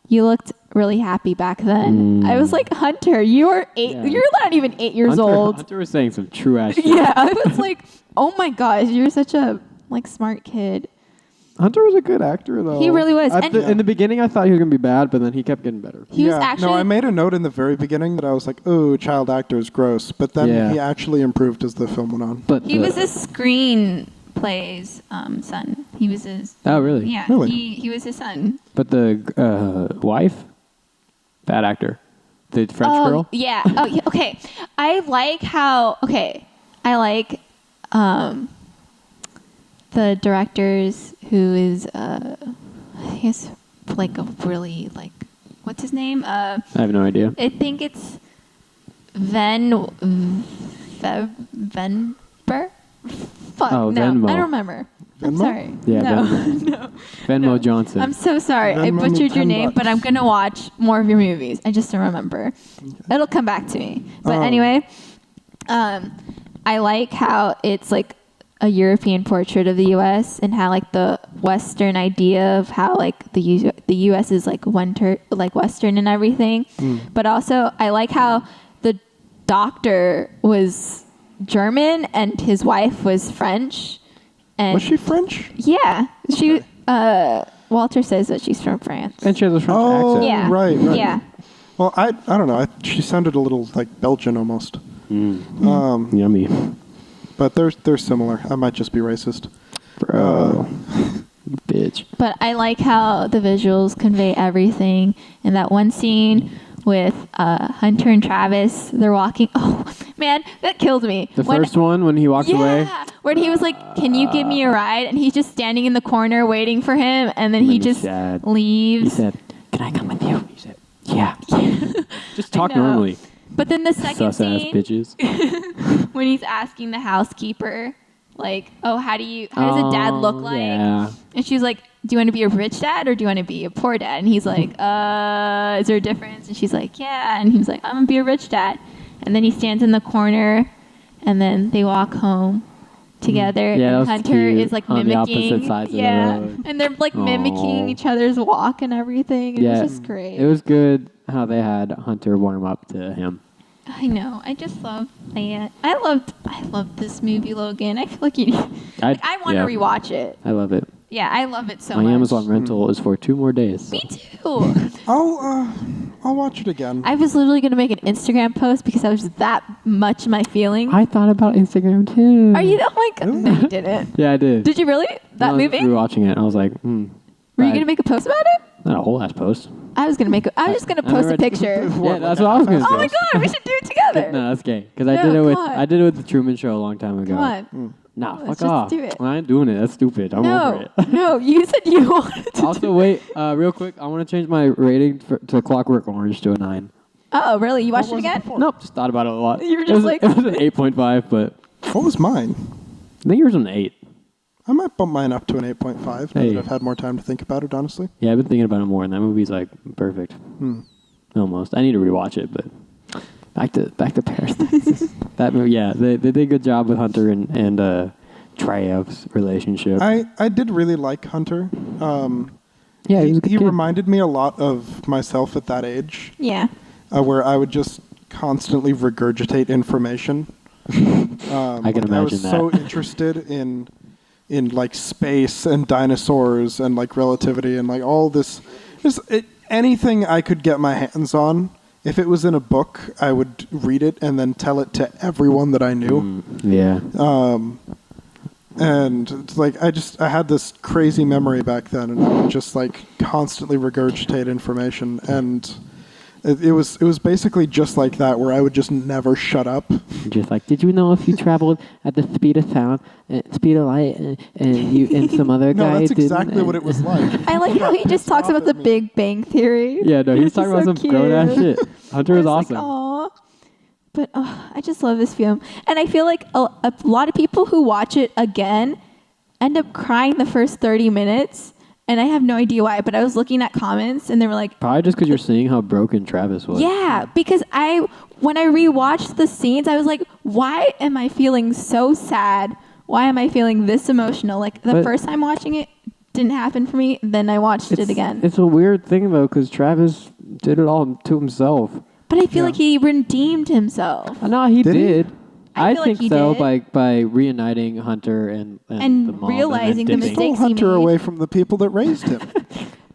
you looked really happy back then. I was like, Hunter, you are 8, Yeah. you're not even 8 years old. Hunter was saying some true ass shit. Yeah, I was like, oh my gosh, you're such a like smart kid. Hunter was a good actor, though. He really was. In the beginning, I thought he was going to be bad, but then he kept getting better. He was actually... No, I made a note in the very beginning that I was like, oh, child actor is gross. But then he actually improved as the film went on. But He was his screenplay's son. He was his... Oh, really? Yeah, Really? he was his son. But the wife? Bad actor. The French girl? Yeah. Oh, yeah. Okay. I like how... Okay. I like the directors who is... he has like a really like... What's his name? I have no idea. I think it's Venber? Fuck, Oh, no, Venmo. I don't remember. I'm Venmo? sorry. Yeah, no. Venmo. No. Venmo Johnson. I'm so sorry. I Venmo me butchered your name, $10. but I'm going to watch more of your movies. I just don't remember. It'll come back to me. But anyway, I like how it's like a European portrait of the U.S. and how like the Western idea of how like the U.S. is like Western and everything. But also I like how the doctor was German and his wife was French. And Was she French? Yeah. She Walter says that she's from France. And she has a French accent. Yeah. Right. Yeah. Well, I don't know. She sounded a little like Belgian almost. Yummy. But they're similar. I might just be racist. Bro. Bitch. But I like how the visuals convey everything. In that one scene with Hunter and Travis, they're walking. Oh, man, that killed me. The first one when he walks away? Yeah, when he was like, can you give me a ride? And he's just standing in the corner waiting for him. And then he just leaves. He said, can I come with you? He said, yeah. Just talk normally. But then the second Sus ass scene, bitches. when he's asking the housekeeper, like, oh, how does a dad look like? Yeah. And she's like, do you want to be a rich dad or do you want to be a poor dad? And he's like, is there a difference? And she's like, yeah. And he's like, I'm going to be a rich dad. And then he stands in the corner and then they walk home together. Yeah, and Hunter is like on mimicking. the opposite sides of the road. And they're like mimicking each other's walk and everything. And it's just great. It was good how they had Hunter warm up to him. I know. I just love that. I loved this movie, Logan. I feel like I want to rewatch it. I love it. Yeah, I love it so My much. Amazon rental is for 2 more days. Me too. I'll watch it again. I was literally going to make an Instagram post because I was that much my feeling. I thought about Instagram too. Are you? Oh my god! No, you didn't. Yeah, I did. Did you really? That movie? We were watching it. I was like, Were you going to make a post about it? Not a whole ass post. I was just going to post a picture. Yeah, that's what I was going to say. Oh my god! We should do it together. No, that's gay. Because I did it with the Truman Show a long time ago. Come on. Nah, Let's fuck off. just do it. I ain't doing it. That's stupid. I'm over it. No, you said you wanted to. Also, wait, real quick. I want to change my rating to Clockwork Orange to a 9. Oh, really? You watched it again? Nope, just thought about it a lot. You were just like... It was an 8.5, but... What was mine? I think yours was an 8. I might bump mine up to an 8.5 now that I've had more time to think about it, honestly. Yeah, I've been thinking about it more, and that movie's like perfect. Almost. I need to rewatch it, but back to Paris, Texas. That movie, yeah, they did a good job with Hunter and Treyev's relationship. I did really like Hunter. Yeah, he reminded me a lot of myself at that age. Yeah. Where I would just constantly regurgitate information. I can imagine I was so interested in like space and dinosaurs and like relativity and like all this, anything I could get my hands on. If it was in a book, I would read it and then tell it to everyone that I knew. Yeah. And it's like I had this crazy memory back then, and I would just like constantly regurgitate information, and it was basically just like that, where I would just never shut up. Just like, did you know if you traveled at the speed of sound, speed of light, and some other guy? No, that's exactly what it was like. I like how he just talks about the Big Bang Theory. Yeah, no, he's talking about some grown ass shit. Hunter is awesome. Like, aw. But I just love this film. And I feel like a lot of people who watch it again end up crying the first 30 minutes. And I have no idea why. But I was looking at comments and they were like... Probably just because you're seeing how broken Travis was. Yeah, because when I rewatched the scenes, I was like, why am I feeling so sad? Why am I feeling this emotional? Like the first time watching it didn't happen for me. Then I watched it again. It's a weird thing, though, because Travis did it all to himself. But I feel like he redeemed himself. No, he did. I feel think like he so. did. By reuniting Hunter and the mom realizing the and then mistakes Pull he Hunter made. away from the people that raised him.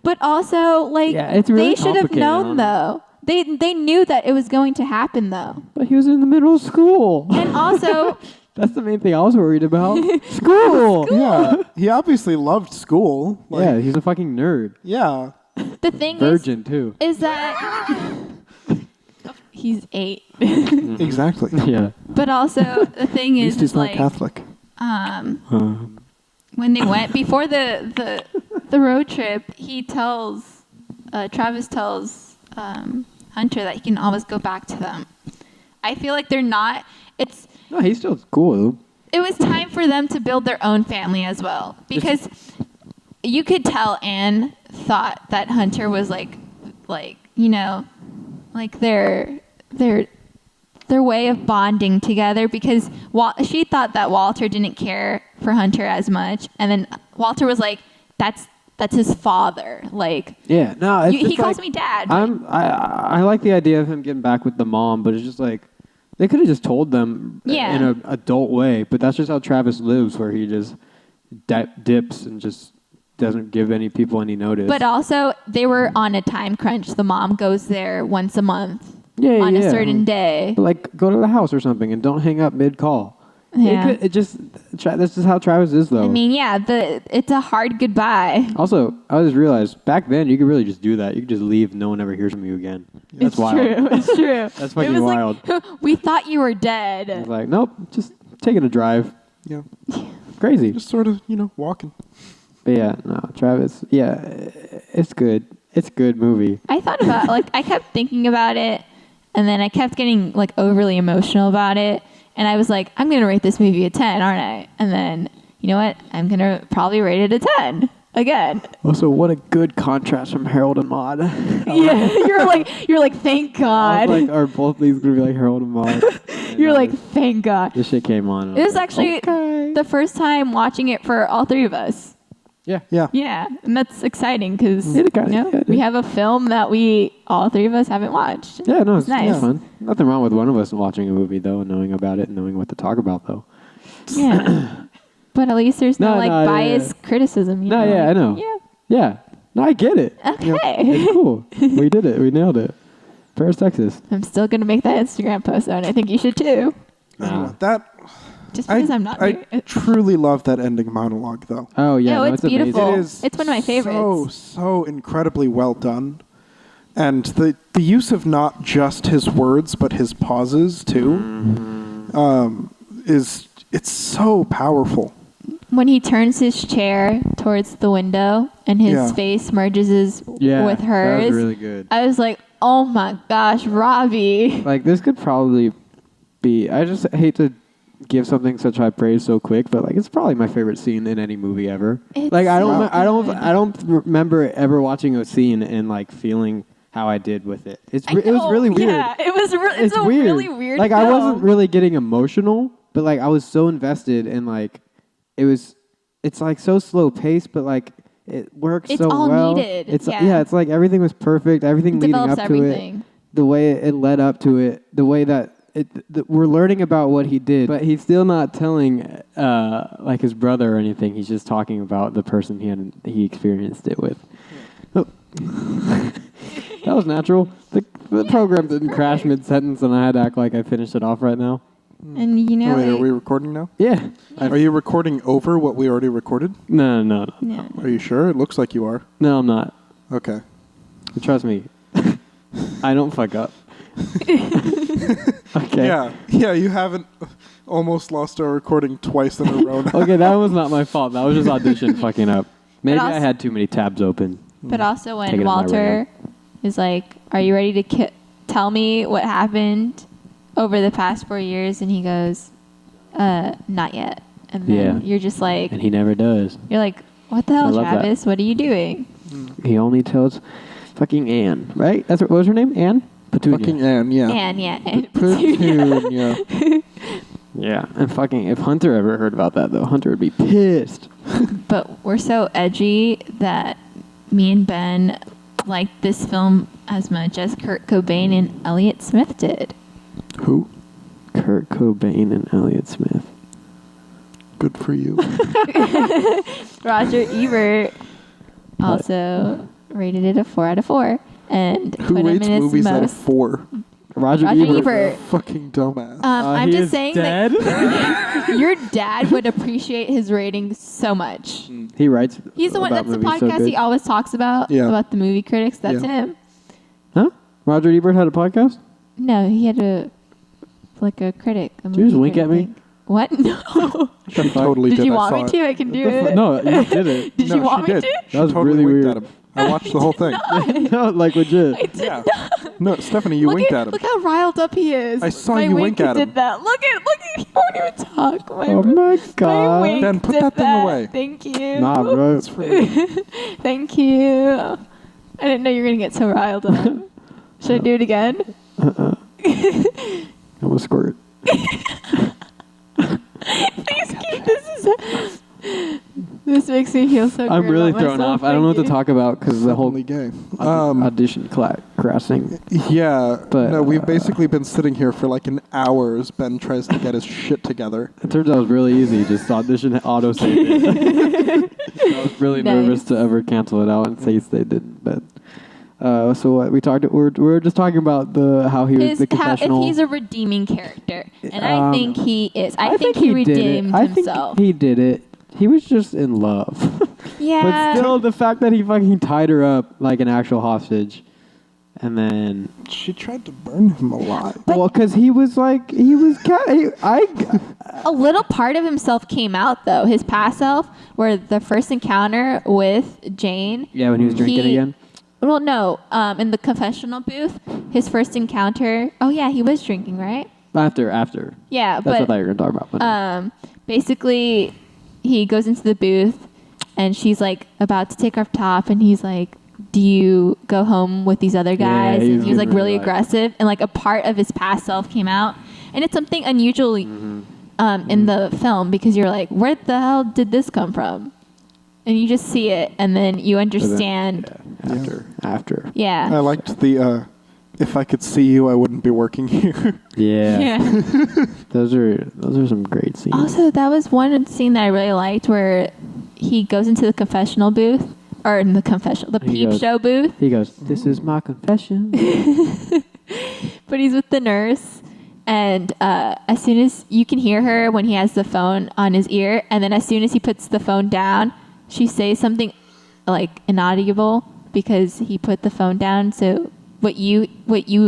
But also, like, it's really they should have complicated, known, though. They knew that it was going to happen, though. But he was in the middle of school. And also... That's the main thing I was worried about. School! Yeah. He obviously loved school. Like, yeah, he's a fucking nerd. Yeah. The thing Virgin, too. is that... He's 8. Exactly. Yeah. But also, the thing At is, least he's not like... Catholic. When they went... Before the road trip, Travis tells Hunter that he can always go back to them. I feel like they're not... No, he's still cool. It was time for them to build their own family as well. Because you could tell Anne thought that Hunter was like you know, like their way of bonding together, because she thought that Walter didn't care for Hunter as much, and then Walter was like, that's his father. Like, yeah, no, he calls me dad. I like the idea of him getting back with the mom, but it's just like, They could have just told them in Yeah. an adult way, but that's just how Travis lives, where he just dips and just doesn't give any people any notice. But also, they were on a time crunch. The mom goes there once a month on a certain day. But like, go to the house or something and don't hang up mid-call. Yeah. This is how Travis is, though. I mean, yeah, it's a hard goodbye. Also, I just realized back then you could really just do that. You could just leave. No one ever hears from you again. That's wild. True. It's true. That's fucking wild. Like, we thought you were dead. It's like, nope, just taking a drive. Yeah. Crazy. Just sort of, walking. But yeah, no, Travis. Yeah, it's good. It's a good movie. I thought about I kept thinking about it, and then I kept getting overly emotional about it. And I was like, I'm going to rate this movie a 10, aren't I? And then, you know what? I'm going to probably rate it a 10 again. Also, what a good contrast from Harold and Maude. Yeah, you're like, thank God. I was like, are both these going to be like Harold and Maude? You're like, thank God. This shit came on. It was actually the first time watching it for all three of us. Yeah. Yeah, and that's exciting because Yeah, we have a film that all three of us haven't watched. Yeah, no, it's nice. fun. Nothing wrong with one of us watching a movie, though, and knowing about it and knowing what to talk about, though. Yeah, but at least there's no biased criticism. No, I know. Yeah. No, I get it. Okay. It's cool. We did it. We nailed it. Paris, Texas. I'm still going to make that Instagram post, and I think you should too. Just because I'm not there. I truly love that ending monologue, though. Oh, yeah. No, it's beautiful. Amazing. It's one of my favorites. So incredibly well done. And the use of not just his words, but his pauses, too, it's so powerful. When he turns his chair towards the window and his face merges with hers. That was really good. I was like, oh my gosh, Robbie. Like, this could probably be... I just hate to give something such high praise so quick, but it's probably my favorite scene in any movie ever. It's I don't good. remember ever watching a scene and feeling how I did with it. It was really weird. Yeah, it's a weird. really weird I film. wasn't really getting emotional, but I was so invested and it's so slow paced, but it works it's so all well. needed. It's it's everything was perfect. Everything leading up to everything. it, the way it led up to it, the way that we're learning about what he did, but he's still not telling his brother or anything. He's just talking about the person he experienced it with. Oh. That was natural. The program didn't crash mid-sentence, and I had to act like I finished it off right now. And Wait, are we recording now? Yeah. Are you recording over what we already recorded? No. Are you sure? It looks like you are. No, I'm not. Okay. Trust me. I don't fuck up. Okay. Yeah, you haven't almost lost our recording twice in a row now. Okay, that was not my fault. That was just Audition fucking up. Maybe I had too many tabs open. But also when Take it on my Walter is like, are you ready to tell me what happened over the past 4 years? And he goes, not yet. And then you're just like... And he never does. You're like, what the hell, Travis? What are you doing? He only tells fucking Anne, right? What was her name? Anne? Petunia. Fucking Anne, yeah. Anne. Petunia. Yeah, and fucking if Hunter ever heard about that, though, Hunter would be pissed. But we're so edgy that me and Ben liked this film as much as Kurt Cobain and Elliott Smith did. Who? Kurt Cobain and Elliott Smith. Good for you. Roger Ebert also rated it a 4 out of 4. And Who put him rates in his movies out of most... 4? Roger Ebert. Fucking dumbass. I'm just saying dead? that your dad would appreciate his rating so much. He writes. He's the one. about That's the movies so podcast good. he always talks about. Yeah. About the movie critics. That's him. Huh? Roger Ebert had a podcast? No, he had a critic. Did you just wink at me? Thing. What? No. She totally did. Did you I want saw me to? I can do it. No, you did it. Did you want me to? That was totally really winked weird. at him. I watched the whole thing. No, legit. I did not. No, Stephanie, you winked at him. Look how riled up he is. I saw My you wink at him. did that. Look at. He won't even talk. Oh my god. My wink Ben, put did that thing away. Thank you. Nah, bro. Thank you. I didn't know you were gonna get so riled up. Should I do it again? I'm a squirt. Please keep this. This makes me feel so good. I'm really about thrown myself. off. I don't know what to Thank you. talk about because the whole Only gay. audition crashing. Yeah, But, no, we've basically been sitting here for like an hour as Ben tries to get his shit together. It turns out it was really easy. Just audition auto saved it. I was really Nice. nervous to ever cancel it out in case they didn't. But so what we talked. We're just talking about how he was the If confessional. he's a redeeming character, and I think he is. I think he he did it. redeemed I himself. think he did it. He was just in love. Yeah. But still, the fact that he fucking tied her up like an actual hostage, and then She tried to burn him alive. because he was a little part of himself came out though. His past self, where the first encounter with Jane. yeah, when he was drinking again. Well, no. In the confessional booth, his first encounter. Oh yeah, he was drinking, right? After. Yeah, That's what I thought but you were gonna talk about. But basically, he goes into the booth, and she's like about to take off top, and he's like, "Do you go home with these other guys?" he and was he was like really really like- aggressive, and like a part of his past self came out, and it's something unusual in the film because you're like, "Where the hell did this come from?" And you just see it, and then you understand. After. Yeah. I liked the, if I could see you, I wouldn't be working here. Yeah. Those are some great scenes. Also, that was one scene that I really liked where he goes into the confessional booth, or in the peep show booth, He goes, "This is my confession." but he's with the nurse. And as soon as you can hear her when he has the phone on his ear, and then as soon as he puts the phone down, she says something like inaudible because he put the phone down. So what you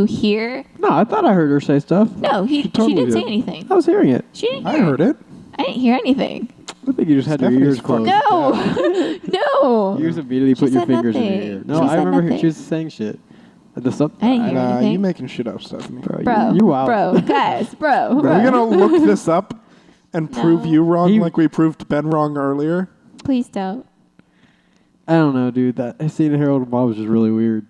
hear? No, I thought I heard her say stuff. No, she totally didn't say did. anything. I was hearing it. She didn't. I hear heard it. I didn't hear anything. I think you just had your Stephanie's ears closed. No, no. You just immediately She put your said fingers in your nothing. ear. No, She I said remember nothing. she was saying shit. I didn't hear Nah, anything. you making shit up, Stephanie. Bro, you wild. bro, guys, bro. Are we gonna look this up and prove No. you wrong He- like we proved Ben wrong earlier? Please don't. I don't know, dude. That scene in Harold and Maude was just really weird.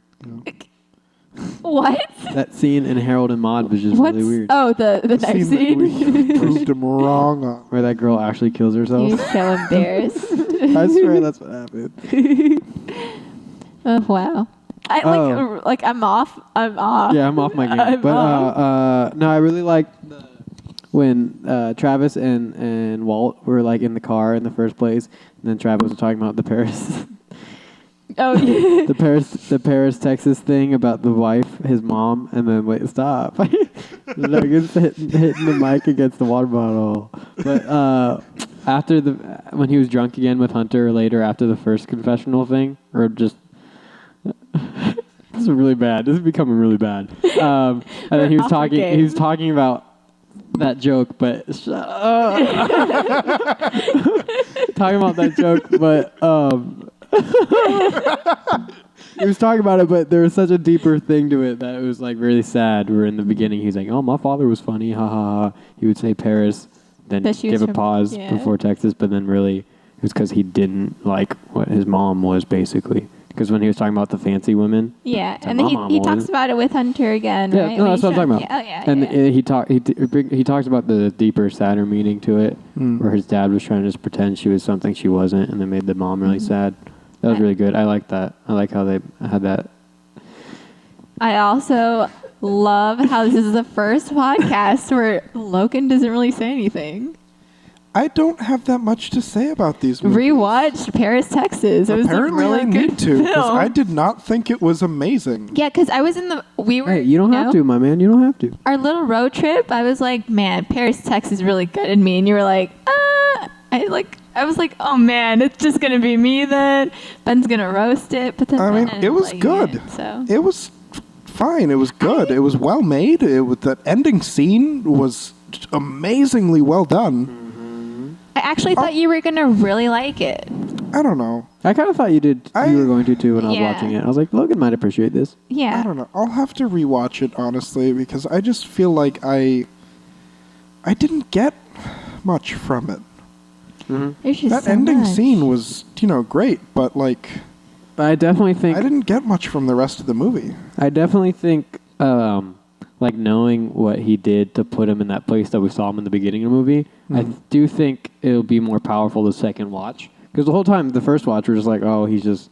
What? That scene in Harold and Maude was just What's really weird. Oh, the next Scene that scene. we proved him wrong on. Where that girl actually kills herself. You're so embarrassed. I swear that's what happened. Oh wow. I'm off. Yeah, I'm off my game. I'm But off. no, I really liked when Travis and Walt were like in the car in the first place, and then Travis was talking about the Paris, Oh yeah. the Paris, Texas thing about the wife, his mom, and then wait, stop. Logan's hitting the mic against the water bottle. But after when he was drunk again with Hunter later after the first confessional thing, or just. This is really bad. This is becoming really bad. And then he was off our talking. game. He was talking about that joke, but talking about that joke, but he was talking about it, but there was such a deeper thing to it that it was like really sad. Where in the beginning he's like, "Oh, my father was funny, ha ha ha." He would say Paris, then That she give was a from- pause yeah. before Texas, but then really it was because he didn't like what his mom was basically. Because when he was talking about the fancy women, Yeah, That's and my then mom he was. talks about it with Hunter again, yeah, right? no, When that's he what I'm talking showed- about. Oh yeah, And yeah. he talks about the deeper, sadder meaning to it, where his dad was trying to just pretend she was something she wasn't, and then made the mom really sad. That was really good. I like that. I like how they had that. I also love how this is the first podcast where Logan doesn't really say anything. I don't have that much to say about these movies. Rewatched Paris, Texas. It was Apparently a really I good need to, because film. I did not think it was amazing. Yeah, because I was in the we were. Hey, you don't have to, my man. You don't have to. Our little road trip. I was like, man, Paris, Texas really gutted me, and you were like, I was like, oh man, it's just gonna be me then. Ben's gonna roast it, but then I mean, Ben it was liked good. it, so It was fine. It was good. It was well made. That ending scene was amazingly well done. I actually thought you were gonna really like it. I don't know. I kind of thought you did. You were going to too when I was Yeah. watching it. I was like, Logan might appreciate this. Yeah. I don't know. I'll have to rewatch it honestly because I just feel like I didn't get much from it. There's just That so ending much. scene was, great, but like But I definitely think. I didn't get much from the rest of the movie. I definitely think, like knowing what he did to put him in that place that we saw him in the beginning of the movie, I do think it'll be more powerful the second watch Because the whole time, the first watch, we're just like, oh, he just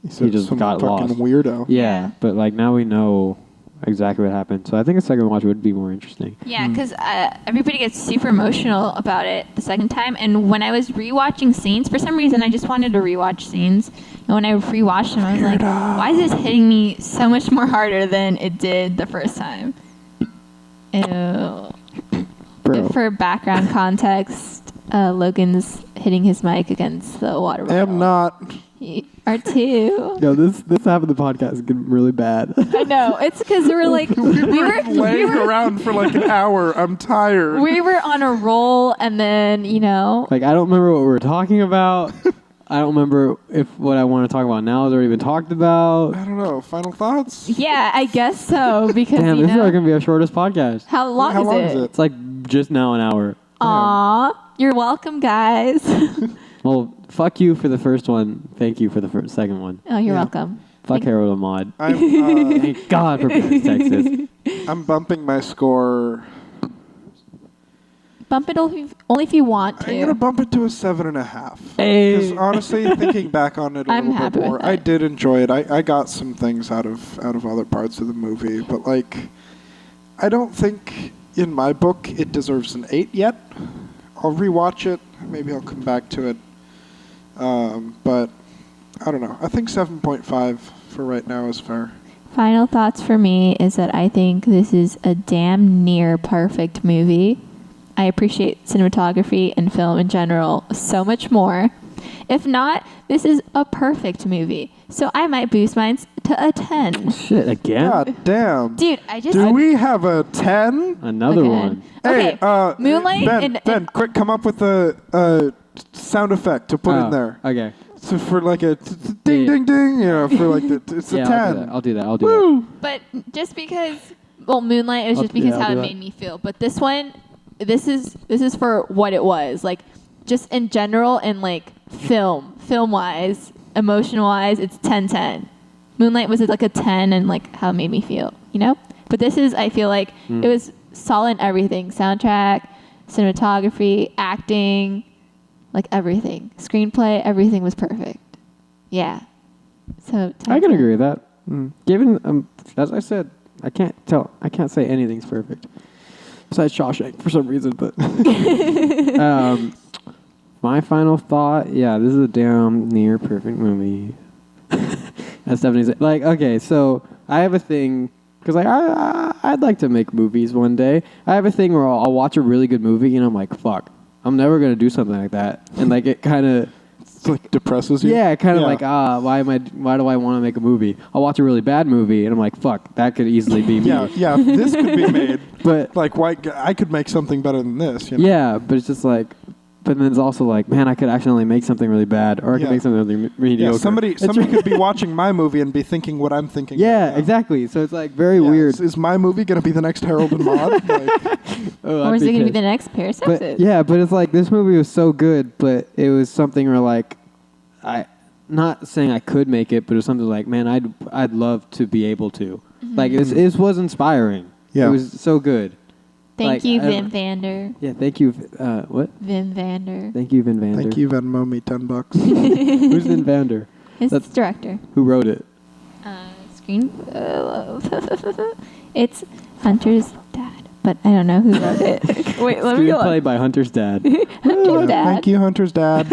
some got fucking lost. Weirdo. Yeah, but like now we know exactly what happened. So I think a second watch would be more interesting. Yeah, because everybody gets super emotional about it the second time. And when I was rewatching scenes, for some reason, I just wanted to rewatch scenes. And when I rewatched them, I was like, why is this hitting me so much more harder than it did the first time? Ew. Bro. For background context, Logan's hitting his mic against the water bottle. I am not. R2. Yo, this half of the podcast is getting really bad. I know. It's because we were laying around for like an hour. I'm tired. We were on a roll, and then Like I don't remember what we were talking about. I don't remember if what I want to talk about now has already been talked about. I don't know. Final thoughts? Yeah, I guess so. Because Damn, this is like gonna be our shortest podcast. How long is it? It's like just now an hour. Aw, you're welcome, guys. Well, fuck you for the first one. Thank you for the second one. Oh, you're welcome. Fuck Harold and Maude. I'm, Thank God for Paris, Texas. I'm bumping my score. Bump it only if you want to. I'm gonna bump it to a 7.5. Hey. Because honestly, thinking back on it a I'm little happy bit more, with that. I did enjoy it. I got some things out of other parts of the movie, but like, I don't think in my book it deserves an 8 yet. I'll rewatch it. Maybe I'll come back to it. But I don't know. I think 7.5 for right now is fair. Final thoughts for me is that I think this is a damn near perfect movie. I appreciate cinematography and film in general so much more. If not, this is a perfect movie. So I might boost mine to a 10. Shit, again? God damn. Dude, I just... Do we have a 10? Another Okay. one. Okay, Hey, Moonlight Ben, quick, come up with a sound effect to put in there. Okay. So for like a ding, Yeah. ding, ding, for like it's a Yeah, 10. I'll do that. I'll do Woo! But just because... Well, Moonlight is just because I'll how do it that. made me feel. But this one... This is for what it was. Like, just in general and, like, film-wise, emotion-wise, it's 10-10. Moonlight was like a 10 and, like, how it made me feel, you know? But this is, I feel like, it was solid in everything. Soundtrack, cinematography, acting, like, everything. Screenplay, everything was perfect. Yeah. So, I can 10-10. agree with that. Given, as I said, I can't say anything's perfect. Besides Shawshank for some reason, but my final thought, yeah, this is a damn near perfect movie. As Stephanie said, like, okay, so I have a thing because like I'd like to make movies one day. I have a thing where I'll watch a really good movie and I'm like, fuck, I'm never gonna do something like that, and like it kind of. It's like depresses you. Yeah, kind of like, why do I want to make a movie? I'll watch a really bad movie and I'm like, fuck, that could easily be me. Yeah, this could be made. But like, why I could make something better than this. You know? yeah, but it's just like, but then it's also like, man, I could actually make something really bad, or I could make something really mediocre. Yeah, somebody could be watching my movie and be thinking what I'm thinking. Yeah, right now. exactly. So it's like very weird. Is my movie going to be the next Harold and Maude? Like, Or is it going to be the next pair of sexes? But yeah, but it's like this movie was so good, but it was something where like, not saying I could make it, but it was something like, man, I'd love to be able to. Mm-hmm. Like it was inspiring. Yeah. It was so good. Thank Like, you, I- Vim Vander. Yeah, thank you. What? Vim Vander. Thank you, Vin Vander. thank you, Venmo me $10. Who's Vin Vander? It's That's- director. Who wrote it? Screen. It's Hunter's dad, but I don't know who wrote it. Wait, let me Screenplay look. by Hunter's dad. Hunter's dad. Thank you, Hunter's dad.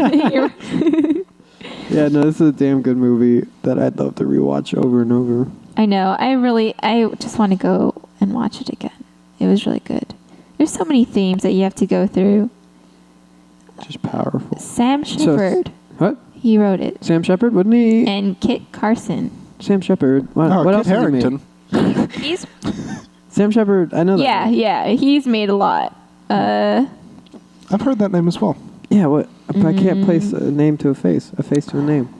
Yeah, no, this is a damn good movie that I'd love to rewatch over and over. I know. I just want to go and watch it again. It was really good. There's so many themes that you have to go through. Just powerful. Sam Shepard. What? He wrote it. Sam Shepard, wouldn't he? And Kit Carson. Sam Shepard. What, Oh, what Kit else has he made? Harington. He's Sam Shepard, I know that. yeah. He's made a lot. I've heard that name as well. Yeah, what? But I can't place a name to a face to a name,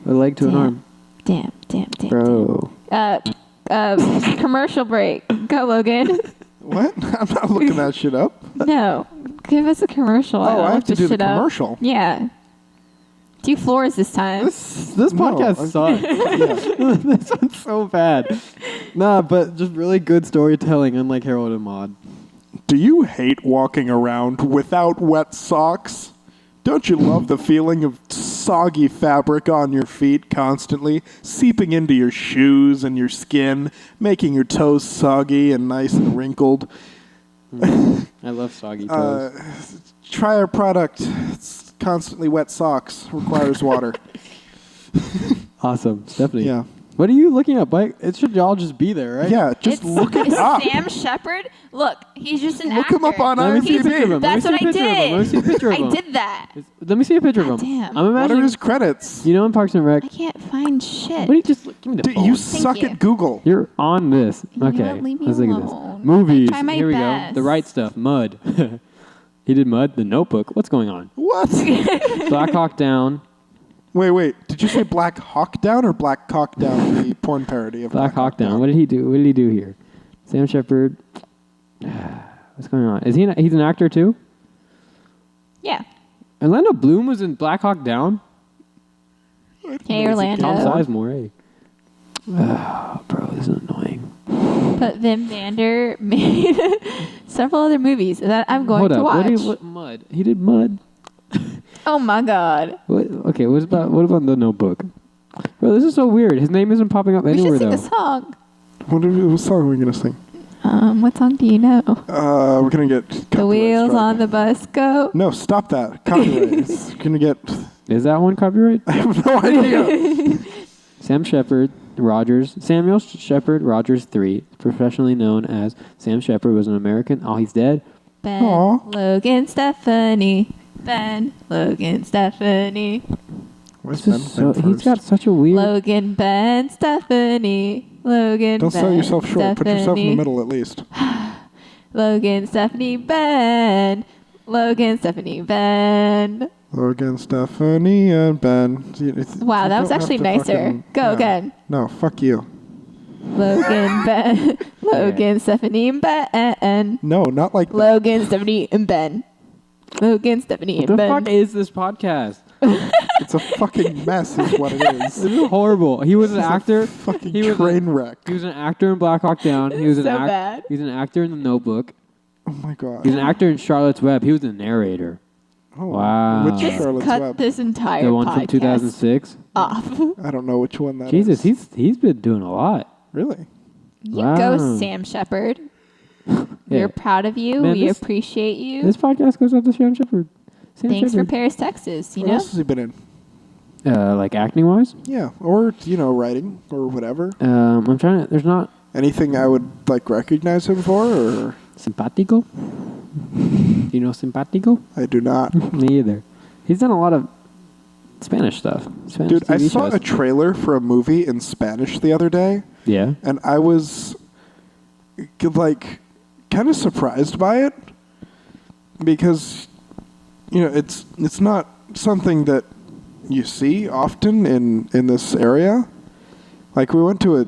a leg to an arm. Damn. Bro. Commercial break. Go, Logan. What? I'm not looking that shit up. No. Give us a commercial. Oh, I have to do the shit up. commercial. Yeah. Do floors this time. This No, podcast sucks. This one's so bad. Nah, but just really good storytelling, unlike Harold and Maude. Do you hate walking around without wet socks? Don't you love the feeling of soggy fabric on your feet constantly, seeping into your shoes and your skin, making your toes soggy and nice and wrinkled. I love soggy toes. Try our product. It's constantly wet socks. Requires water. Awesome. Stephanie. Yeah. What are you looking at, Mike? It should all just be there, right? Yeah, just look it up. Sam Shepard. Look, he's just an Look actor. him up on Let me see a picture of IMDb. him. That's what I Let me see a did. picture of him. I did that. Let me see a picture of him. Damn. I'm What are imagining. his credits? You know, in Parks and Rec. I can't find shit. What do you just give me the Dude, phone? you suck you. at Google. You're on this. You know Okay. what? Leave me Let's look at alone. this. Movies. I try my Here we best. go. The right stuff. Mud. He did Mud. The Notebook. What's going on? What? Black Hawk Down. Wait. Did you say Black Hawk Down or Black Cock Down, the porn parody of Black Hawk Down. What did he do? What did he do here? Sam Shepard. What's going on? Is he? He's an actor too. Yeah. Orlando Bloom was in Black Hawk Down. Hey, Orlando. Tom Sizemore. Eh? Oh, bro, this is annoying. But Wim Vander made several other movies that I'm going Hold to up. watch. What Mud? He did Mud. Oh my god. Okay, what about the Notebook? Bro, this is so weird. His name isn't popping up We anywhere should sing though. a song. What song are we going to sing? What song do you know? We're going to get The copyright wheels strike. on the bus go. No, stop that. Copyright. It's going to get... Is that one copyright? I have no idea. Sam Shepard, Rogers, Samuel Shepard, Rogers 3, professionally known as Sam Shepard, was an American. Oh, he's dead. Ben, Aw. Logan, Stephanie. Ben, Logan, Stephanie. Where's This Ben is so, first? he's got such a weird. Logan, Ben, Stephanie. Logan, Don't Ben, sell yourself short. Put yourself in the Stephanie. middle at least. Logan, Stephanie, Ben. Logan, Stephanie, Ben. Logan, Stephanie, and Ben. Wow, that was actually nicer. Go again. No, fuck you. Logan, Ben. Logan, Stephanie, and Ben. No, not like that. Logan, Stephanie, and Ben. Logan, Stephanie, What and the Ben. fuck is this podcast? It's a fucking mess is what it is. This is horrible. He was an actor. Fucking He was train wreck. He was an actor in Black Hawk Down. He was an So bad. He was an actor in The Notebook. Oh my god. He was an actor in Charlotte's Web. He was the narrator. Oh, Wow. Which Just Charlotte's Cut Web? this entire The one podcast from 2006. off. I don't know which one that is. Jesus, he's been doing a lot. Really? You Wow. go, Sam Shepard. We're proud of you. Man, we this- appreciate you. This podcast goes up to Sam Shepard. Sam Thanks for Shepard. Paris, Texas. You What know, else has he been in? Like acting wise. Yeah, or writing or whatever. I'm trying to. There's not Anything I would like recognize him for, or simpático. You know simpático? I do not. Me either. He's done a lot of Spanish stuff. Spanish Dude, I TV saw shows. a trailer for a movie in Spanish the other day, Yeah. and I was like kind of surprised by it because it's not something that you see often in this area. Like we went to a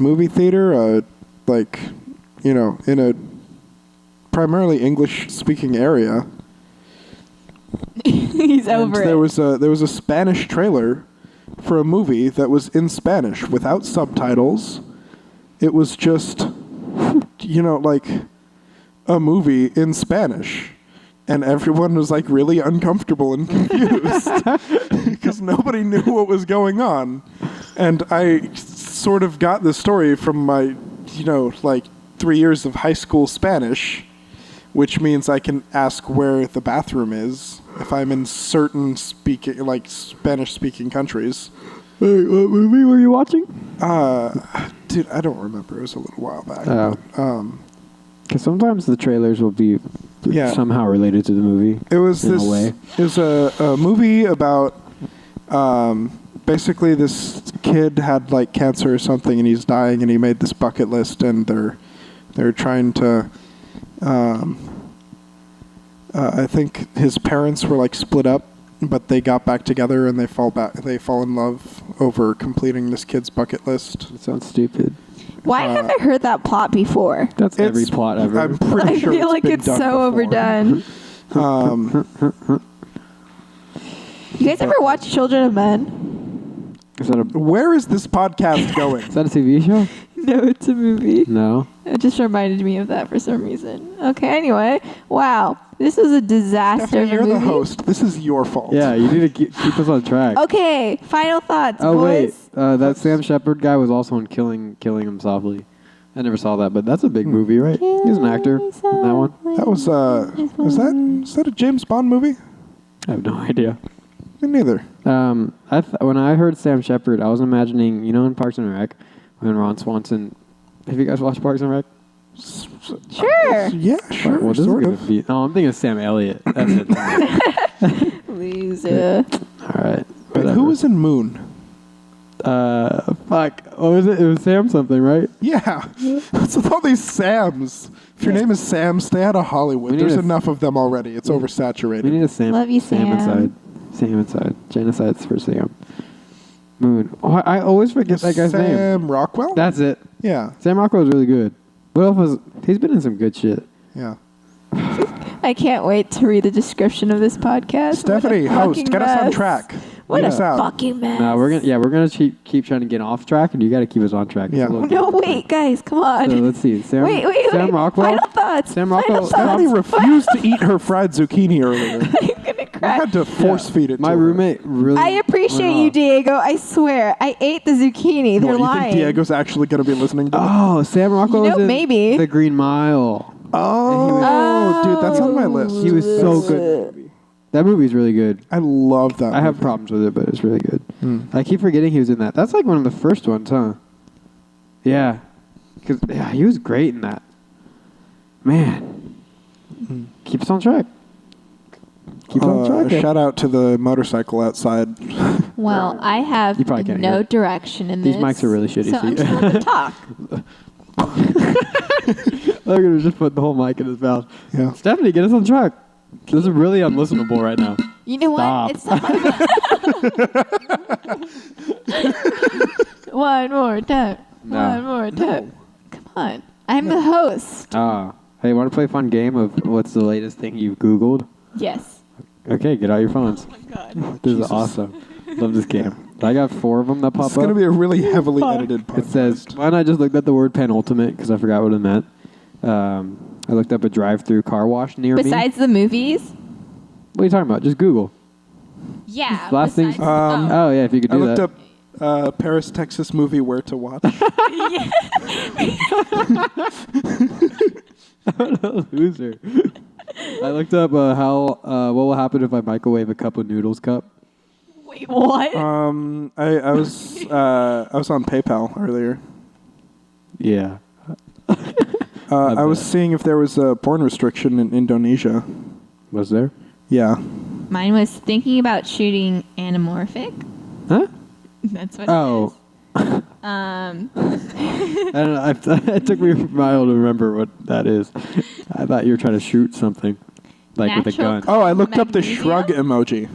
movie theater, in a primarily English-speaking area. he's And over there it. was a Spanish trailer for a movie that was in Spanish without subtitles. It was just, like a movie in Spanish. And everyone was like really uncomfortable and confused because nobody knew what was going on. And I sort of got the story from my, 3 years of high school Spanish, which means I can ask where the bathroom is if I'm in certain Spanish-speaking countries. Hey, what movie were you watching? Dude, I don't remember. It was a little while back. Oh. But, Because sometimes the trailers will be Yeah. somehow related to the movie. it was in this. a way. It was a movie about basically this kid had like cancer or something, and he's dying, and he made this bucket list, and they're trying to. I think his parents were like split up, but they got back together, and they fall in love over completing this kid's bucket list. It sounds stupid. Why have I heard that plot before? That's every It's- plot ever. I'm pretty I sure feel like been it's done so before. overdone. You guys ever watch Children of Men? Is that a Where is this podcast going? is that a TV show? No, it's a movie. No. It just reminded me of that for some reason. Okay, anyway. Wow. This was a disaster. Stephanie, you're the movie. host. This is your fault. Yeah, you need to keep us on track. Okay, final thoughts, Oh boys. wait, that Sam Shepard guy was also in Killing Him Softly. I never saw that, but that's a big movie, right? He's an actor in that one. That was is that a James Bond movie? I have no idea. Me neither. When I heard Sam Shepard, I was imagining, in Parks and Rec, when Ron Swanson. Have you guys watched Parks and Rec? Sure. Yeah, sure. Well, this sort is of. gonna be. Oh, I'm thinking of Sam Elliott. That's it. Loser. All right. Wait, who was in Moon? Fuck. What was it? It was Sam something, right? Yeah. What's with all these Sams? If your name is Sam, stay out of Hollywood. There's enough of them already. It's oversaturated. We need a Sam. Love you, Sam Sam. inside. Sam inside. Genocides for Sam. Moon. Oh, I always forget that guy's name. Sam Rockwell? That's it. Yeah. Sam Rockwell was really good. What else was? He's been in some good shit. Yeah. I can't wait to read the description of this podcast. Stephanie, What a host, fucking get us on mess. track. What Lead a us out. fucking mess. No, we're gonna keep trying to get off track, and you got to keep us on track. It's Yeah. a little No, difficult. wait, guys, come on. So let's see. Sam Wait. Rockwell. Final thoughts. Sam Final Rockwell. thoughts. Stephanie refused to eat her fried zucchini earlier. I'm gonna I cry. had to force feed it My to her. roommate really. I appreciate went you, off. Diego. I swear. I ate the zucchini. They're What, you lying. think Diego's actually going to be listening to this? Oh, Sam Rockwell You know, was in maybe. The Green Mile. Oh, dude, that's on my list. He was so good in that movie. That movie's really good. I love that I have movie. problems with it, but it's really good. I keep forgetting he was in that. That's like one of the first ones, huh? Yeah. Because he was great in that. Man. Keep us on track. Keep on track. Shout out to the motorcycle outside. Well, I have You probably can't no hear. direction in These this. mics are really shitty, So so I'm you- just going to talk. I'm going to just put the whole mic in his mouth. Yeah. Stephanie, get us on track. This is really unlistenable right now. You know Stop. what? It's not One more time. No. One more time. Come on. I'm the host. Hey, want to play a fun game of what's the latest thing you've Googled? Yes. Okay, get out your phones. Oh my God. This is awesome. Love this game. I got 4 of them that pop It's going to up. be a really heavily edited podcast. It says, mine I just looked at the word penultimate because I forgot what it meant. I looked up a drive-through car wash near me. Besides the movies? What are you talking about? Just Google. Yeah. Last thing- besides- Oh, yeah, if you could I do looked that. up Paris, Texas movie Where to Watch. Loser. I looked up what will happen if I microwave a cup of noodles cup. Wait, what? I was on PayPal earlier. Yeah. I was seeing if there was a porn restriction in Indonesia. Was there? Yeah. Mine was thinking about shooting anamorphic. Huh? That's what Oh. it is. I don't know. It took me a while to remember what that is. I thought you were trying to shoot something, like with a Natural gun. Oh, I looked up the Magnesium? shrug emoji.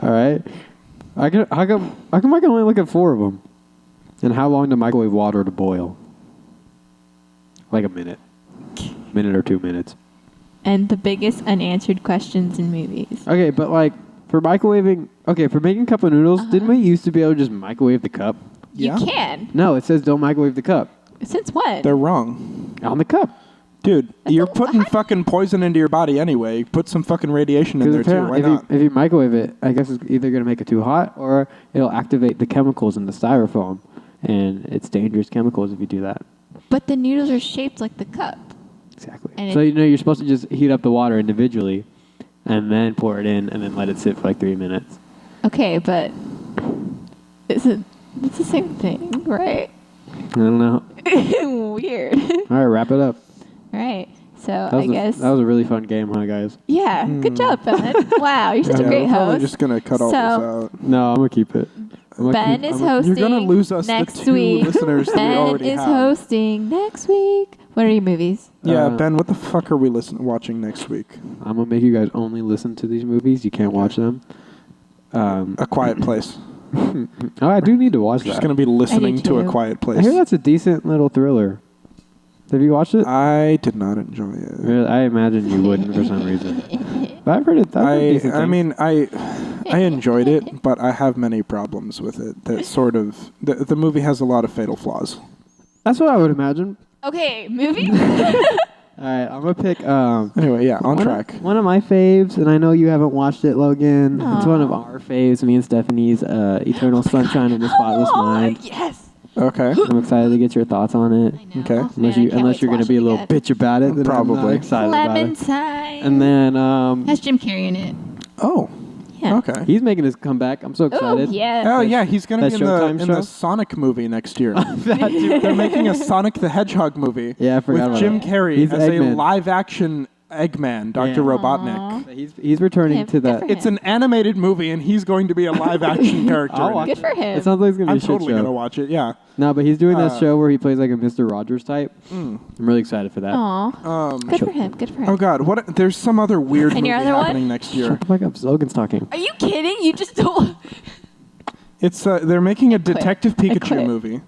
All right. How come I can only look at 4 of them? And how long to microwave water to boil? Like a minute. Minute or 2 minutes. And the biggest unanswered questions in movies. Okay, but like for microwaving, for making a cup of noodles, didn't we used to be able to just microwave the cup? Yeah. You can. No, it says don't microwave the cup. Since when? They're wrong. On the cup. Dude, you're putting fucking poison into your body anyway. Put some fucking radiation in there too. Why not? If you microwave it, I guess it's either going to make it too hot or it'll activate the chemicals in the styrofoam. And it's dangerous chemicals if you do that. But the noodles are shaped like the cup. Exactly. And So you're supposed to just heat up the water individually and then pour it in and then let it sit for like 3 minutes. Okay, but it's the same thing, right? I don't know. Weird. All right, wrap it up. All right. So That I was guess. that was a really fun game, huh, guys? Yeah. Good job, Ben. Wow, you're such a Yeah, great we're probably host. just gonna cut all this So- out. No, I'm gonna keep it. Ben is hosting. You're gonna lose us next the 2 week. listeners that we Ben already is have. hosting next week. What are your movies? Yeah, Uh, Ben, what the fuck are we watching next week? I'm gonna make you guys only listen to these movies. You can't watch them. A Quiet Place. Oh, I do need to watch Just that. gonna be listening to A too. Quiet I Place. hear that's a decent little thriller. Have you watched it? I did not enjoy it. Really? I imagine you wouldn't for some reason. But I've heard it. I've heard decent I things. mean, I enjoyed it, but I have many problems with it. That sort of the movie has a lot of fatal flaws. That's what I would imagine. Okay, movie. right, I'm gonna pick. Anyway, yeah, on track. One of my faves, and I know you haven't watched it, Logan. Aw. It's one of our faves. Me and Stephanie's Eternal Sunshine of the Spotless Mind. Yes. Okay. I'm excited to get your thoughts on it. I know. Okay. Man, Unless I you can't unless wait you're to gonna watch be it a little again. bitch about it, then I'm not Probably. excited about it. Clementine. And then Has Jim Carrey in it? Oh. Yeah. Okay. he's making his comeback. I'm so Oh excited. yeah. Oh yeah, he's gonna That be in Showtime the show? Sonic movie next year. That too. They're making a Sonic the Hedgehog movie. Yeah, I forgot with about Jim that. Carrey He's as Eggman. a live-action Eggman, Dr. Yeah. Robotnik. He's returning Him. to Good that. for him. It's an animated movie, and he's going to be a live-action character. I'll in watch it. Good for him. It sounds like it's gonna be I'm a shit totally show. gonna watch it. Yeah. No, but he's doing that Uh, show where he plays like a Mr. Rogers type. I'm really excited for that. Aw. Good for him. Good for him. Oh God, what? There's some other weird And movie your other one? happening next year. Shut the fuck up. Logan's talking. Are you kidding? You just don't. It's they're making a quit. Detective I Pikachu quit. movie.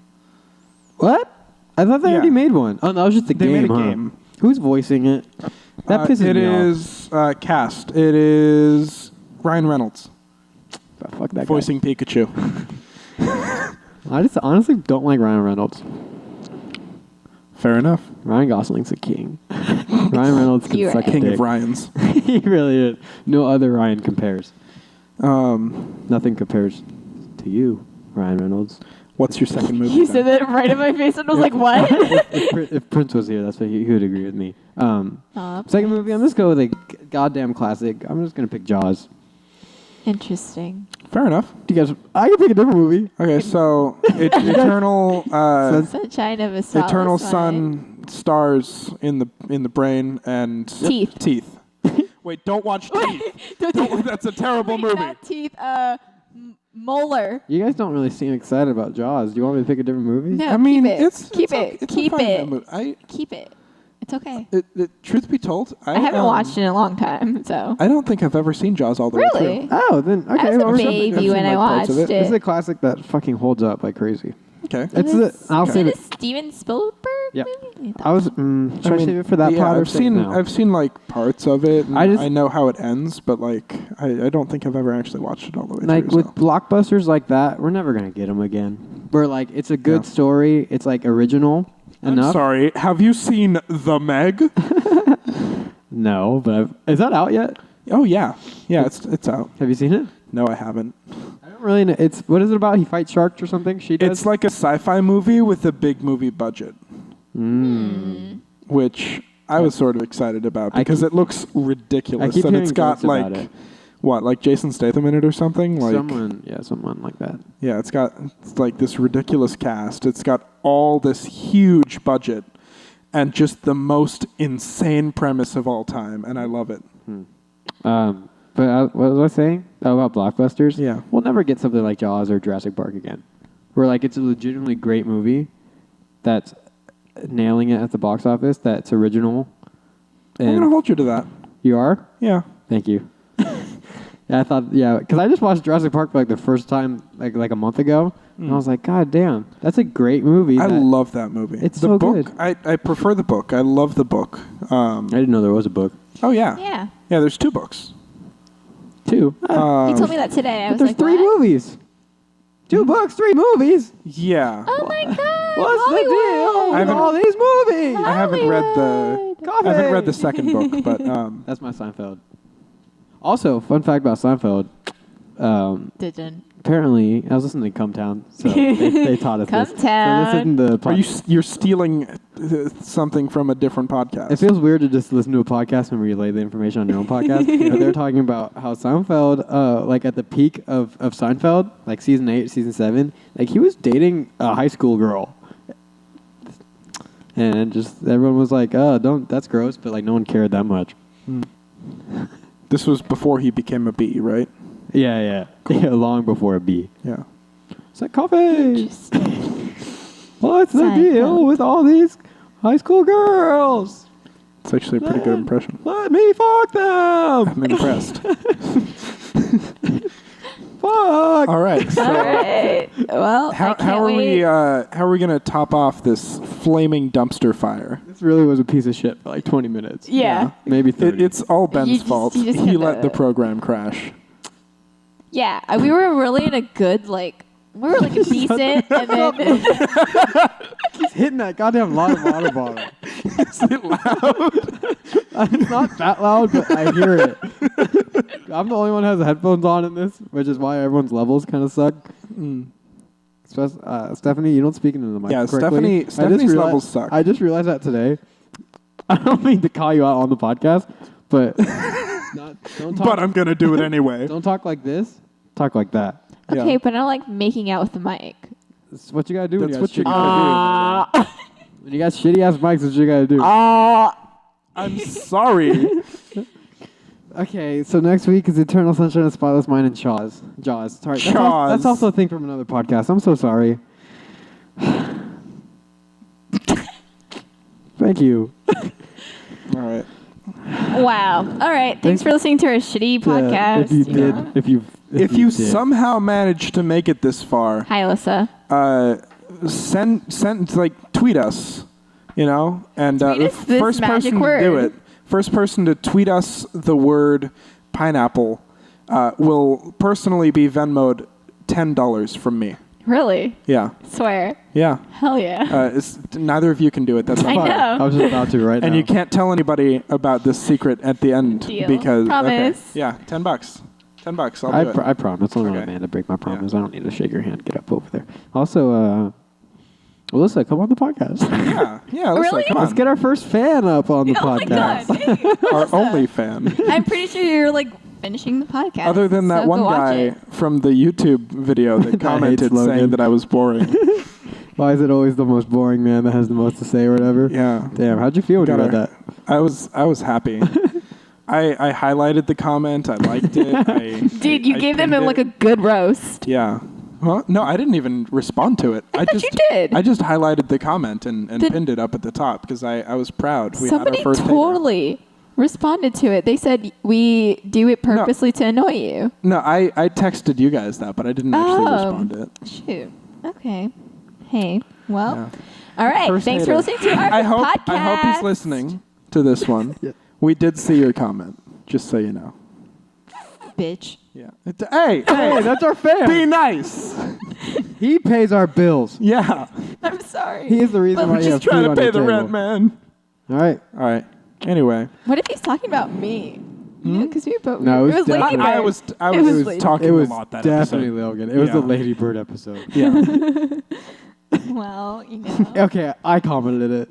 What? I thought they Yeah. already made one. Oh, that was just a They game. made a huh? game. Who's voicing it? That pisses It me is cast. It is Ryan Reynolds off. Fuck that voicing Pikachu. I just honestly don't like Ryan Reynolds. Fair enough. Ryan Gosling's a king. Ryan Reynolds can You're suck right. a King dick. of Ryans. He really is. No other Ryan compares. Nothing compares to you, Ryan Reynolds. What's your second movie? You then? said that right in my face, and I was like, "What?" If Prince was here, that's what he would agree with me. Aw, Second movie, I'm just go with a goddamn classic. I'm just gonna pick Jaws. Interesting. Fair enough. Do you guys? I can pick a different movie. Okay, so Eternal Sunshine of a Spotless Eternal Mind. Sun stars in the brain and Teeth. Teeth. Wait, don't watch Teeth. Don't, that's a terrible Wait, movie. not teeth. Molar. You guys don't really seem excited about Jaws. Do you want me to pick a different movie? No, I mean, keep it. it's keep it's it. it's a Keep fine it. movie. Keep it. It's okay. Truth be told, I haven't watched it in a long time, so. I don't think I've ever seen Jaws all the way Really? through. Oh, then okay. I was well, a we're baby something- when I parts watched of it. it. This is a classic that fucking holds up like crazy. Okay. It's I'll Is save it it. a Steven Spielberg Yep. movie? I was. Should I mean, save it for that yeah, part? Or I've save it seen now? I've seen like parts of it. And I just- I know how it ends, but like I don't think I've ever actually watched it all the way Like through. with blockbusters like that, we're never gonna get them again. Where like it's a good Yeah. story, it's like original enough. I'm sorry. Have you seen The Meg? No, but is that out yet? Oh yeah, it's out. Have you seen it? No, I haven't. I don't really know. It's what is it about? He fights sharks or something? She does. It's like a sci-fi movie with a big movie budget, which I was sort of excited about I because keep- it looks ridiculous, I keep and it's hearing got jokes about like it. what, like Jason Statham in it or something. Like someone like that. yeah, it's like this ridiculous cast. It's got all this huge budget and just the most insane premise of all time, and I love it. But what was I saying? Oh, about blockbusters? Yeah. We'll never get something like Jaws or Jurassic Park again. Where like it's a legitimately great movie that's nailing it at the box office, that's original. I'm gonna hold you to that. You are? Yeah. Thank you. Yeah, I thought, because I just watched Jurassic Park for like the first time like a month ago, and I was like, God damn, that's a great movie. I love that movie. It's the so book, good. I prefer the book. I love the book. I didn't know there was a book. Oh yeah. Yeah. Yeah, there's 2 books. 2. You told me that today. I But was there's like, 3 what? movies. 2 books, 3 movies. Yeah. Oh my god. What's the Hollywood. deal with haven't- all these movies? I haven't read the Coffee. I haven't read the second book, but That's my Seinfeld. Also, fun fact about Seinfeld. Didn't. Apparently, I was listening to Come Town, so they taught us this. Cumtown. So listen to are you're stealing something from a different podcast? It feels weird to just listen to a podcast and relay the information on your own podcast. But they're talking about how Seinfeld, like at the peak of Seinfeld, like season 8, season 7, like he was dating a high school girl. And just everyone was like, "Oh, don't. That's gross," but like no one cared that much. This was before he became a bee, right? Yeah. Long before a B. Yeah. It's like coffee. Interesting. What's the Seinfeld. deal with all these high school girls? It's actually a pretty good impression. Let me fuck them. I'm impressed. Fuck. All right. So All right. Well, I how can't are wait. we how are we gonna top off this flaming dumpster fire? This really was a piece of shit for like 20 minutes. Yeah. Maybe 30. It's all Ben's fault. you just He kinda- let the program crash. Yeah. We were really in a good, like, we were like decent, and then He's hitting that goddamn water bottle. Is it loud? It's not that loud, but I hear it. I'm the only one who has headphones on in this, which is why everyone's levels kind of suck. Stephanie, you don't speak into the mic correctly. Stephanie's levels suck. I just realized that today. I don't mean to call you out on the podcast, but don't talk. But I'm gonna do it anyway. Don't talk like this. Talk like that. Okay, Yeah. but I don't like making out with the mic. That's what you gotta do. That's when what you got gotta do. When you got shitty ass mics, that's what you gotta do. I'm sorry. Okay, so next week is Eternal Sunshine of Spotless Mind and Jaws. Sorry, that's also a thing from another podcast. I'm so sorry. Thank you. All right. Wow. All right. Thanks for listening to our shitty podcast. If If you did. somehow managed to make it this far, Hi, Alyssa. tweet us, and Tweet us this first magic person word. to do it, first person to tweet us the word pineapple will personally be Venmo'd $10 from me. Really? Yeah. Swear. Yeah. Hell yeah. Neither of you can do it. That's I fine. know. I was just about to right now. And you can't tell anybody about this secret at the end Deal. because Promise. Okay. Yeah, $10. $10. I'll do it. I promise. I'll let Okay. Amanda break my promise. I don't need to shake your hand. Get up over there. Also, Alyssa, come on the podcast. Yeah. Let's Really? come on. Let's get our first fan up on the Oh my god. podcast. Hey, Our Alyssa. only fan. I'm pretty sure you're like finishing the podcast. Other than that so one go watch guy it. from the YouTube video that commented Logan. saying that I was boring. Why is it always the most boring man that has the most to say or whatever? Yeah. Damn, how'd you feel when you read that? I was happy. I highlighted the comment. I liked it. Dude, you gave them pinned like it. a good roast. Yeah. Well, no, I didn't even respond to it. I thought just you did. I just highlighted the comment and pinned it up at the top because I was proud. We Somebody had our first totally responded to it. They said we do it purposely to annoy you. No, I texted you guys that, but I didn't actually respond to it. Shoot. Okay. Hey. Well. Yeah. All right. First Thanks for hater. listening to our podcast. I hope he's listening to this one. Yeah. We did see your comment, just so you know. Bitch. Yeah. Hey, that's our fan. be nice. He pays our bills. Yeah. I'm sorry. He is the reason But why we're you Just have trying food to on pay your the table. rent, man. All right. All right. Anyway, What if he's talking about me? Because we both. No, it was Lady definitely- Bird. I was It was Lady talking It was a lot that definitely episode. Logan. It was the Yeah. Lady Bird episode. Yeah. Well, you know. Okay, I commented it.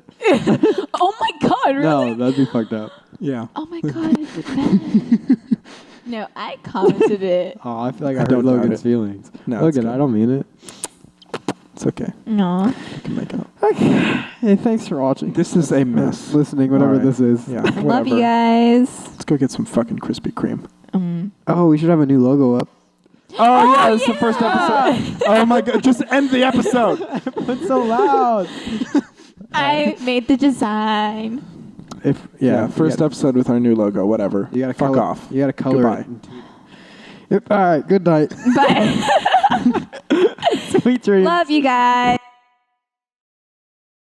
Oh my god! Really? No, that'd be fucked up. Yeah. Oh my god! No, I commented it. Oh, I feel like I, don't hurt doubt Logan's it. feelings. No, it's Logan, good. I don't mean it. It's okay. No. You can make out. Okay. Hey, thanks for watching. This is a mess. Listening, whatever All right. this is. Yeah. I Whatever. love you guys. Let's go get some fucking Krispy Kreme. Oh, we should have a new logo up. Oh, yeah, it's the first episode. Oh my god, just end the episode. It's so loud. I made the design. First episode with our new logo, whatever. You gotta fuck color, off. You gotta color Goodbye. it. Yep, all right, good night. But Sweet dreams. love you guys.